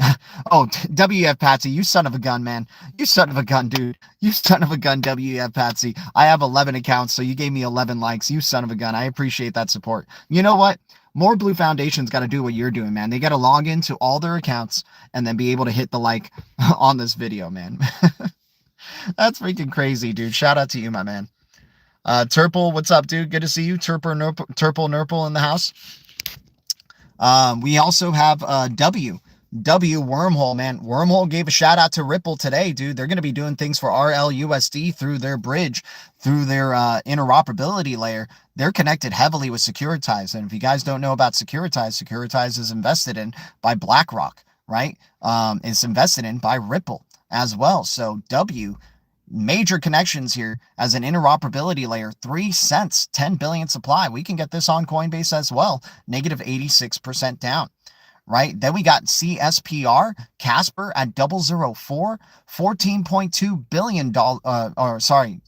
oh, WF Patsy, you son of a gun, man. You son of a gun, dude. You son of a gun, WF Patsy. I have 11 accounts, so you gave me 11 likes. You son of a gun. I appreciate that support. You know what? More Blue Foundation's got to do what you're doing, man. They got to log into all their accounts and then be able to hit the like on this video, man. That's freaking crazy, dude. Shout out to you, my man. Turple, what's up, dude? Good to see you. Turple Nurple in the house. We also have W Wormhole, man. Wormhole gave a shout out to Ripple today, dude. They're going to be doing things for RLUSD through their bridge, through their interoperability layer. They're connected heavily with Securitize. And if you guys don't know about Securitize, Securitize is invested in by BlackRock, right? It's invested in by Ripple as well. So W, major connections here as an interoperability layer, 3 cents, 10 billion supply. We can get this on Coinbase as well, negative 86% down. Right, then we got CSPR, Casper at 004, $14.2 billion,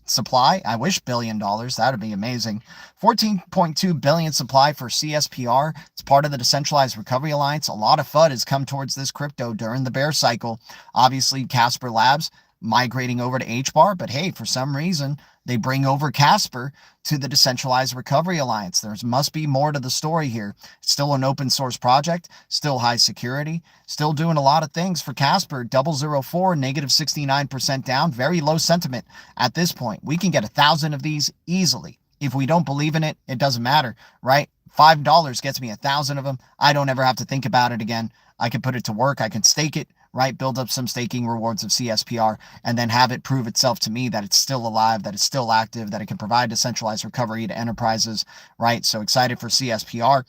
supply. I wish $1 billion, that would be amazing. 14.2 billion supply for CSPR. It's part of the Decentralized Recovery Alliance. A lot of FUD has come towards this crypto during the bear cycle. Obviously, Casper Labs migrating over to HBAR, but hey, for some reason, they bring over Casper to the Decentralized Recovery Alliance. There must be more to the story here. It's still an open source project, still high security, still doing a lot of things for Casper. 004, negative 69% down, very low sentiment at this point. We can get 1,000 of these easily. If we don't believe in it, it doesn't matter, right? $5 gets me 1,000 of them. I don't ever have to think about it again. I can put it to work. I can stake it, right? Build up some staking rewards of CSPR and then have it prove itself to me that it's still alive, that it's still active, that it can provide decentralized recovery to enterprises, right? So excited for CSPR.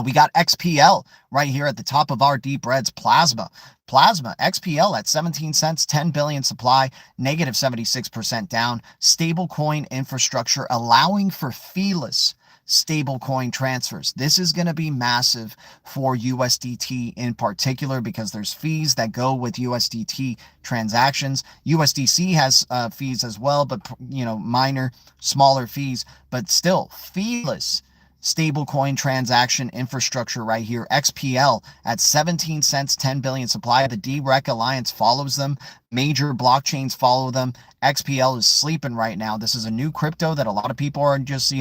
We got XPL right here at the top of our deep reds. Plasma, XPL at 17 cents, 10 billion supply, negative 76% down. Stablecoin infrastructure allowing for feeless stablecoin transfers. This is going to be massive for USDT in particular because there's fees that go with USDT transactions. USDC has fees as well, but minor, smaller fees, but still feeless stablecoin transaction infrastructure right here. XPL at 17 cents, 10 billion supply. The DREC Alliance follows them. Major blockchains follow them. XPL is sleeping right now. This is a new crypto that a lot of people are just,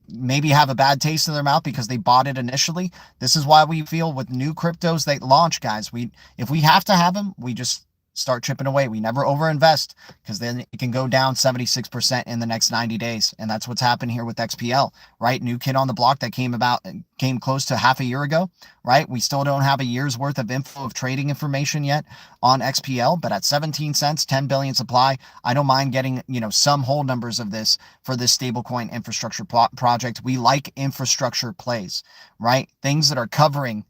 maybe have a bad taste in their mouth because they bought it initially. This is why we feel with new cryptos that launch, guys, if we have to have them, we just start chipping away. We never overinvest because then it can go down 76% in the next 90 days. And that's what's happened here with XPL, right? New kid on the block that came close to half a year ago, right? We still don't have a year's worth of info of trading information yet on XPL, but at 17 cents, 10 billion supply, I don't mind getting, some whole numbers of this for this stablecoin infrastructure project. We like infrastructure plays, right? Things that are covering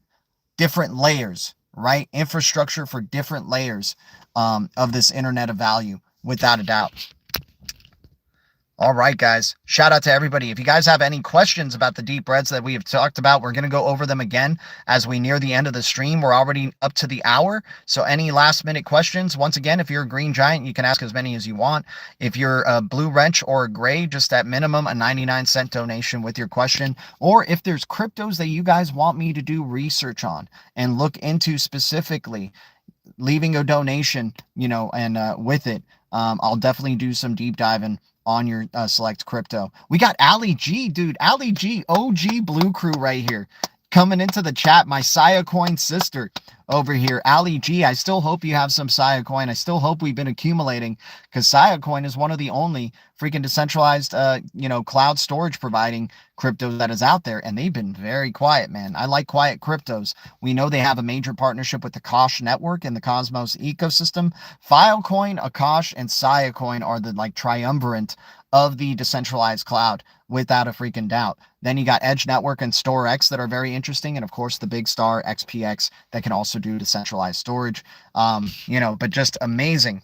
different layers, right? Infrastructure for different layers of this internet of value, without a doubt. All right, guys. Shout out to everybody. If you guys have any questions about the deep reds that we have talked about, we're going to go over them again as we near the end of the stream. We're already up to the hour. So any last minute questions, once again, if you're a green giant, you can ask as many as you want. If you're a blue wrench or a gray, just at minimum, a 99-cent donation with your question. Or if there's cryptos that you guys want me to do research on and look into specifically, leaving a donation, and with it, I'll definitely do some deep diving on your select crypto. We got Ali G, dude. Ali G, OG Blue Crew right here. coming into the chat. My Sia Coin sister over here, Ali G. I still hope you have some Sia Coin. I still hope we've been accumulating, because Sia Coin is one of the only freaking decentralized, cloud storage providing cryptos that is out there, and they've been very quiet, man. I like quiet cryptos. We know they have a major partnership with the Kosh network and the Cosmos ecosystem. Filecoin, Akash, and Sia Coin are the triumvirate of the decentralized cloud, without a freaking doubt. Then you got Edge Network and StoreX that are very interesting, and of course the big star XPX that can also do decentralized storage. But just amazing.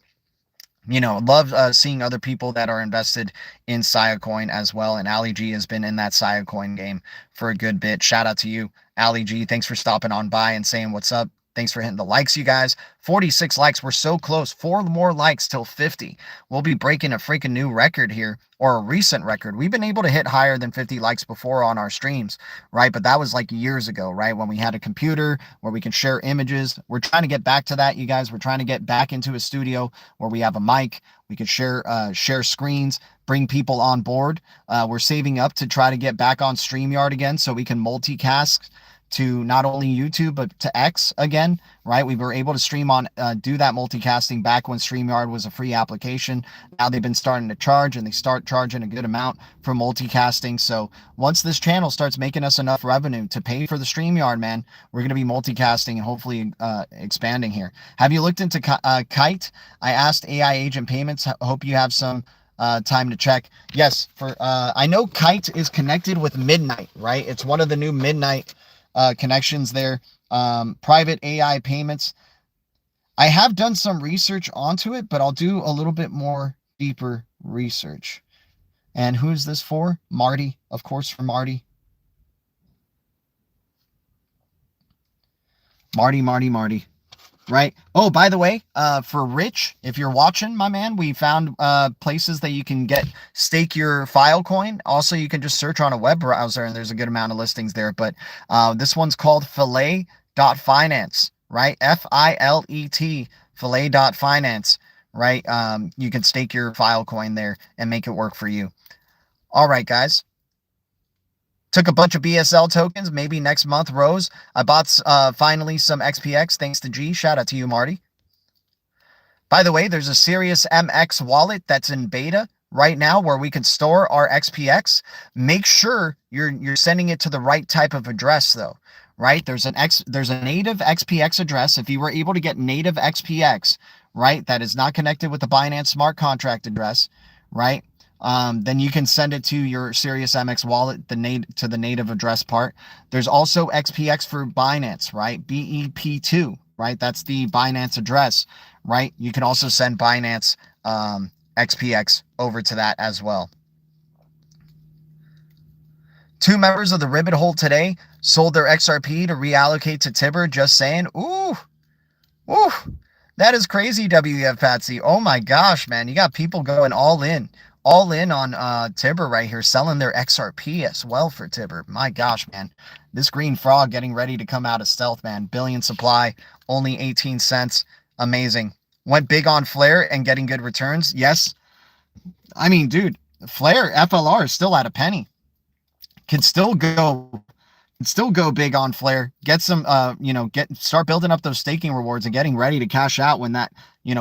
Love seeing other people that are invested in Sia Coin as well. And Ali G has been in that Sia Coin game for a good bit. Shout out to you, Ali G. Thanks for stopping on by and saying what's up. Thanks for hitting the likes, you guys. 46 likes. We're so close. 4 more likes till 50. We'll be breaking a freaking new record here, or a recent record. We've been able to hit higher than 50 likes before on our streams, right? But that was like years ago, right? When we had a computer where we can share images. We're trying to get back to that, you guys. We're trying to get back into a studio where we have a mic. We could share screens, bring people on board. We're saving up to try to get back on StreamYard again so we can multicast to not only YouTube, but to X again, right? We were able to stream on, do that multicasting back when StreamYard was a free application. Now they've been starting to charge, and they start charging a good amount for multicasting. So once this channel starts making us enough revenue to pay for the StreamYard, man, we're going to be multicasting and hopefully expanding here. Have you looked into Kite? I asked AI Agent Payments. Hope you have some time to check. Yes, I know Kite is connected with Midnight, right? It's one of the new Midnight connections there. Private AI payments. I have done some research onto it, but I'll do a little bit more deeper research. And who's this for? Marty, of course, for Marty. Marty. Right. Oh, by the way, for Rich, if you're watching, my man, we found places that you can stake your Filecoin. Also, you can just search on a web browser, and there's a good amount of listings there. But this one's called Filet.finance, right? Filet, Filet.finance, right? You can stake your Filecoin there and make it work for you. All right, guys. Took a bunch of BSL tokens, maybe next month, Rose. I bought finally some XPX, thanks to G. Shout out to you, Marty. By the way, there's a Sirius MX wallet that's in beta right now where we can store our XPX. Make sure you're sending it to the right type of address, though, right? There's a native XPX address. If you were able to get native XPX, right, that is not connected with the Binance smart contract address, right? Then you can send it to your Sirius MX wallet, to the native address part. There's also XPX for Binance, right? BEP2, right? That's the Binance address, right? You can also send Binance XPX over to that as well. 2 members of the Ribbit Hole today sold their XRP to reallocate to TIBBIR. Just saying. Ooh. That is crazy, WF Patsy. Oh my gosh, man. You got people going all in on TIBBIR right here, selling their XRP as well for TIBBIR. My gosh, man. This green frog getting ready to come out of stealth, man. Billion supply, only 18 cents. Amazing. Went big on Flare and getting good returns. Yes. I mean, dude, Flare FLR is still at a penny. Can still go big on Flare. Get some, start building up those staking rewards and getting ready to cash out when that,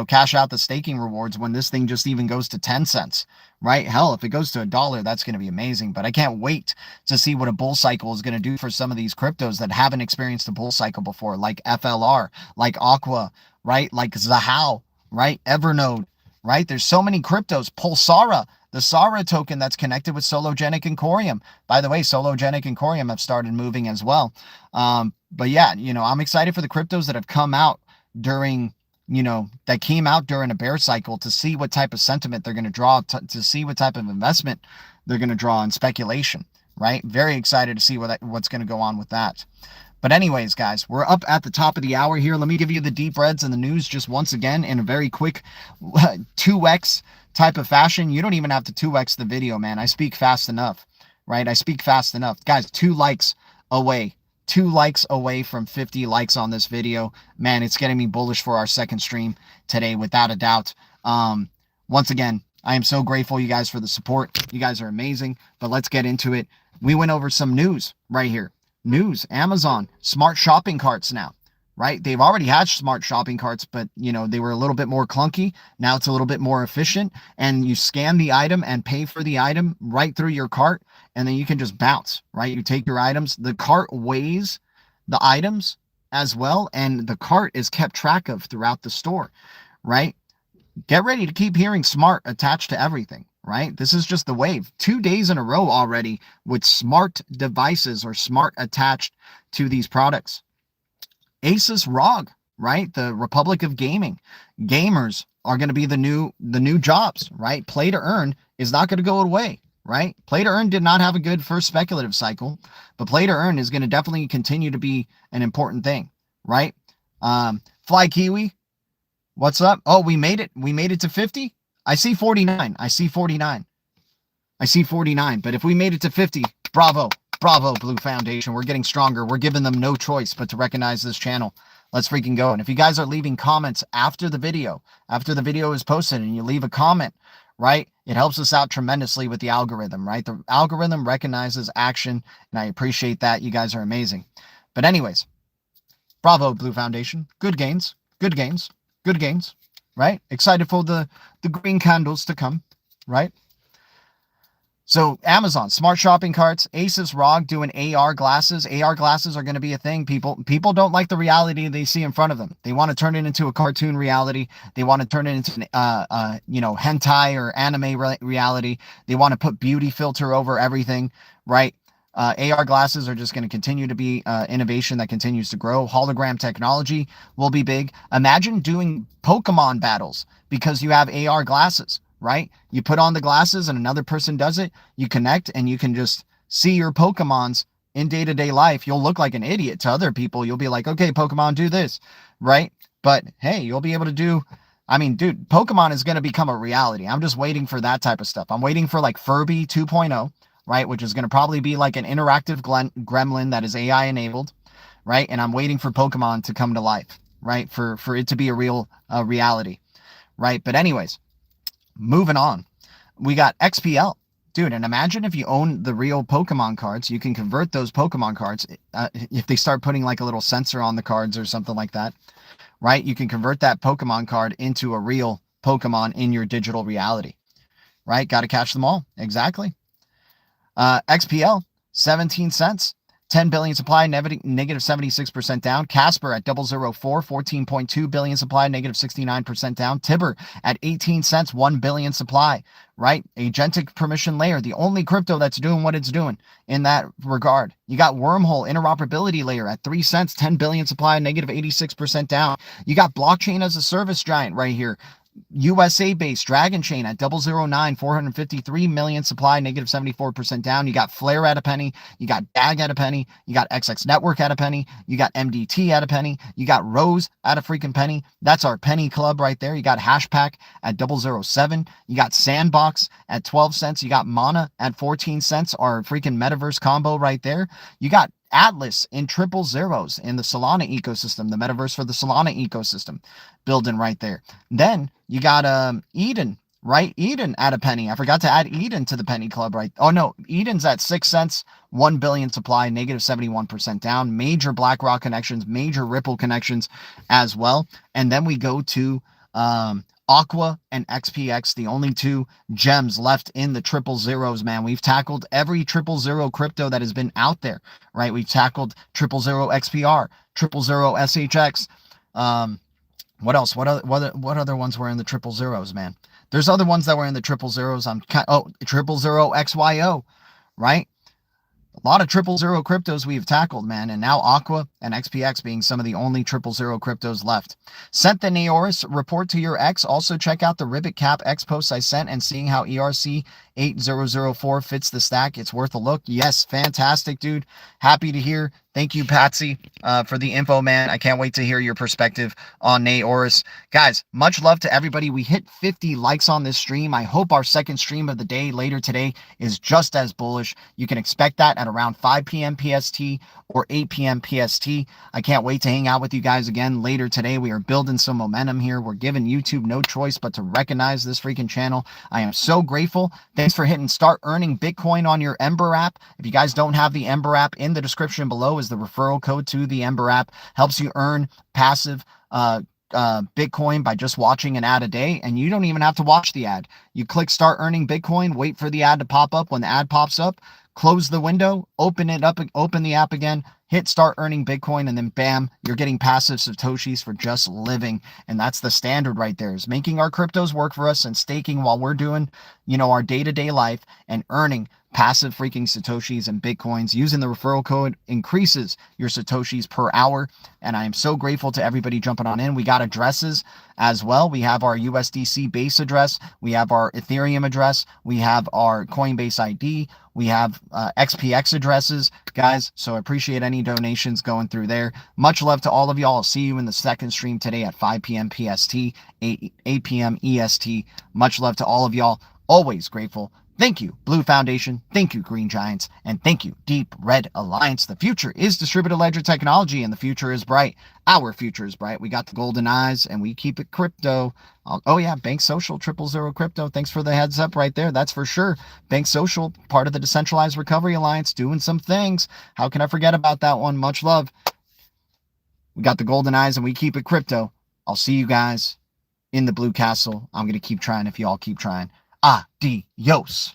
cash out the staking rewards when this thing just even goes to 10 cents, right? Hell, if it goes to $1, that's going to be amazing. But I can't wait to see what a bull cycle is going to do for some of these cryptos that haven't experienced a bull cycle before, like FLR, like Aqua, right? Like Zahao, right? Evernode, right? There's so many cryptos. Pulsara, the Sara token that's connected with Sologenic and Corium. By the way, Sologenic and Corium have started moving as well. But yeah, I'm excited for the cryptos that have come out during, that came out during a bear cycle to see what type of sentiment they're going to draw, to see what type of investment they're going to draw in speculation, right? Very excited to see what's going to go on with that. But anyways, guys, we're up at the top of the hour here. Let me give you the deep reds and the news just once again in a very quick 2x type of fashion. You don't even have to 2x the video, man. I speak fast enough, right? I speak fast enough. Guys, 2 likes away. 2 likes away from 50 likes on this video. Man, it's getting me bullish for our second stream today, without a doubt. Once again, I am so grateful, you guys, for the support. You guys are amazing. But let's get into it. We went over some news right here. news, Amazon, smart shopping carts now, right? They've already had smart shopping carts, but you know, they were a little bit more clunky. Now it's a little bit more efficient, and you scan the item and pay for the item right through your cart, and then you can just bounce, right? You take your items, the cart weighs the items as well, and the cart is kept track of throughout the store, right? Get ready to keep hearing smart attached to everything, right? This is just the wave. 2 days in a row already with smart devices or smart attached to these products. Asus ROG, right? The Republic of Gaming. Gamers are going to be the new jobs, right? Play to earn is not going to go away, right? Play to earn did not have a good first speculative cycle, but play to earn is going to definitely continue to be an important thing, right? Fly Kiwi, what's up? Oh, we made it. We made it to 50. I see 49. I see 49. I see 49. But if we made it to 50, bravo. Bravo, Blue Foundation. We're getting stronger. We're giving them no choice but to recognize this channel. Let's freaking go. And if you guys are leaving comments after the video is posted, and you leave a comment, right, it helps us out tremendously with the algorithm, right? The algorithm recognizes action, and I appreciate that. You guys are amazing. But anyways, bravo, Blue Foundation. Good gains. Good gains. Good gains, right? Excited for the green candles to come, right? So Amazon, smart shopping carts, Asus ROG doing AR glasses. AR glasses are going to be a thing. People don't like the reality they see in front of them. They want to turn it into a cartoon reality. They want to turn it into hentai or anime reality. They want to put beauty filter over everything, right? AR glasses are just going to continue to be innovation that continues to grow. Hologram technology will be big. Imagine doing Pokemon battles because you have AR glasses, right? You put on the glasses and another person does it. You connect and you can just see your Pokemons in day-to-day life. You'll look like an idiot to other people. You'll be like, okay, Pokemon, do this, right? But hey, you'll be able to do, I mean, dude, Pokemon is going to become a reality. I'm just waiting for that type of stuff. I'm waiting for like Furby 2.0. Right, which is going to probably be like an interactive gremlin that is AI enabled, right? And I'm waiting for Pokemon to come to life, right? For it to be a real reality, right? But anyways, moving on, we got XPL, dude. And imagine if you own the real Pokemon cards, you can convert those Pokemon cards if they start putting like a little sensor on the cards or something like that, right? You can convert that Pokemon card into a real Pokemon in your digital reality, right? Got to catch them all, exactly. XPL, 17 cents, 10 billion supply, negative 76% down. Casper at 004, 14.2 billion supply, negative 69% down. TIBBIR at 18 cents, 1 billion supply, right? Agentic permission layer, the only crypto that's doing what it's doing in that regard. You got Wormhole interoperability layer at 3 cents, 10 billion supply, negative 86% down. You got blockchain as a service giant right here. USA-based Dragon Chain at 009, 453 million supply, negative 74% down. You got Flare at a penny. You got DAG at a penny. You got XX Network at a penny. You got MDT at a penny. You got Rose at a freaking penny. That's our penny club right there. You got Hashpack at 007. You got Sandbox at 12 cents. You got Mana at 14 cents, our freaking metaverse combo right there. You got Atlas in triple zeros in the Solana ecosystem, the metaverse for the Solana ecosystem building right there. Then you got Eden, right? Eden at a penny. I forgot to add Eden to the penny club, right? Oh no, Eden's at 6 cents, 1 billion supply, negative 71% down. Major BlackRock connections, major Ripple connections as well. And then we go to Aqua and XPX, the only two gems left in the triple zeros, man. We've tackled every 000 crypto that has been out there, right? We've tackled 000 XPR, 000 SHX. What else? What other ones were in the 000s, man? There's other ones that were in the 000s. 000 XYO, right? A lot of 000 cryptos we've tackled, man, and now Aqua and XPX being some of the only 000 cryptos left. Sent the Neoris report to your X. Also check out the Ribbit Cap X posts I sent and seeing how ERC 8004 fits the stack. It's worth a look. Yes, fantastic, dude. Happy to hear. Thank you, Patsy, for the info, man. I can't wait to hear your perspective on Neoris. Guys, much love to everybody. We hit 50 likes on this stream. I hope our second stream of the day later today is just as bullish. You can expect that at around 5 p.m. PST or 8 p.m. PST. PST. I can't wait to hang out with you guys again later today. We are building some momentum here. We're giving YouTube no choice but to recognize this freaking channel. I am so grateful. Thanks for hitting start earning Bitcoin on your EMBER app. If you guys don't have the EMBER app, in the description below is the referral code to the EMBER app. Helps you earn passive Bitcoin by just watching an ad a day, and you don't even have to watch the ad. You click start earning Bitcoin, wait for the ad to pop up. When the ad pops up, close the window, open it up, open the app again, hit start earning Bitcoin, and then bam, you're getting passive Satoshis for just living. And that's the standard right there, is making our cryptos work for us and staking while we're doing, our day-to-day life and earning passive freaking Satoshis and Bitcoins. Using the referral code increases your Satoshis per hour. And I am so grateful to everybody jumping on in. We got addresses as well. We have our USDC base address. We have our Ethereum address. We have our Coinbase ID. We have XPX addresses, guys. So I appreciate any donations going through there. Much love to all of y'all. I'll see you in the second stream today at 5 p.m. PST, 8 p.m. EST. Much love to all of y'all. Always grateful. Thank you, Blue Foundation. Thank you, Green Giants. And thank you, Deep Red Alliance. The future is distributed ledger technology, and the future is bright. Our future is bright. We got the golden eyes, and we keep it crypto. Oh, yeah, Bank Social, 000 Crypto. Thanks for the heads up right there. That's for sure. Bank Social, part of the Decentralized Recovery Alliance, doing some things. How can I forget about that one? Much love. We got the golden eyes, and we keep it crypto. I'll see you guys in the Blue Castle. I'm going to keep trying if you all keep trying. Adios.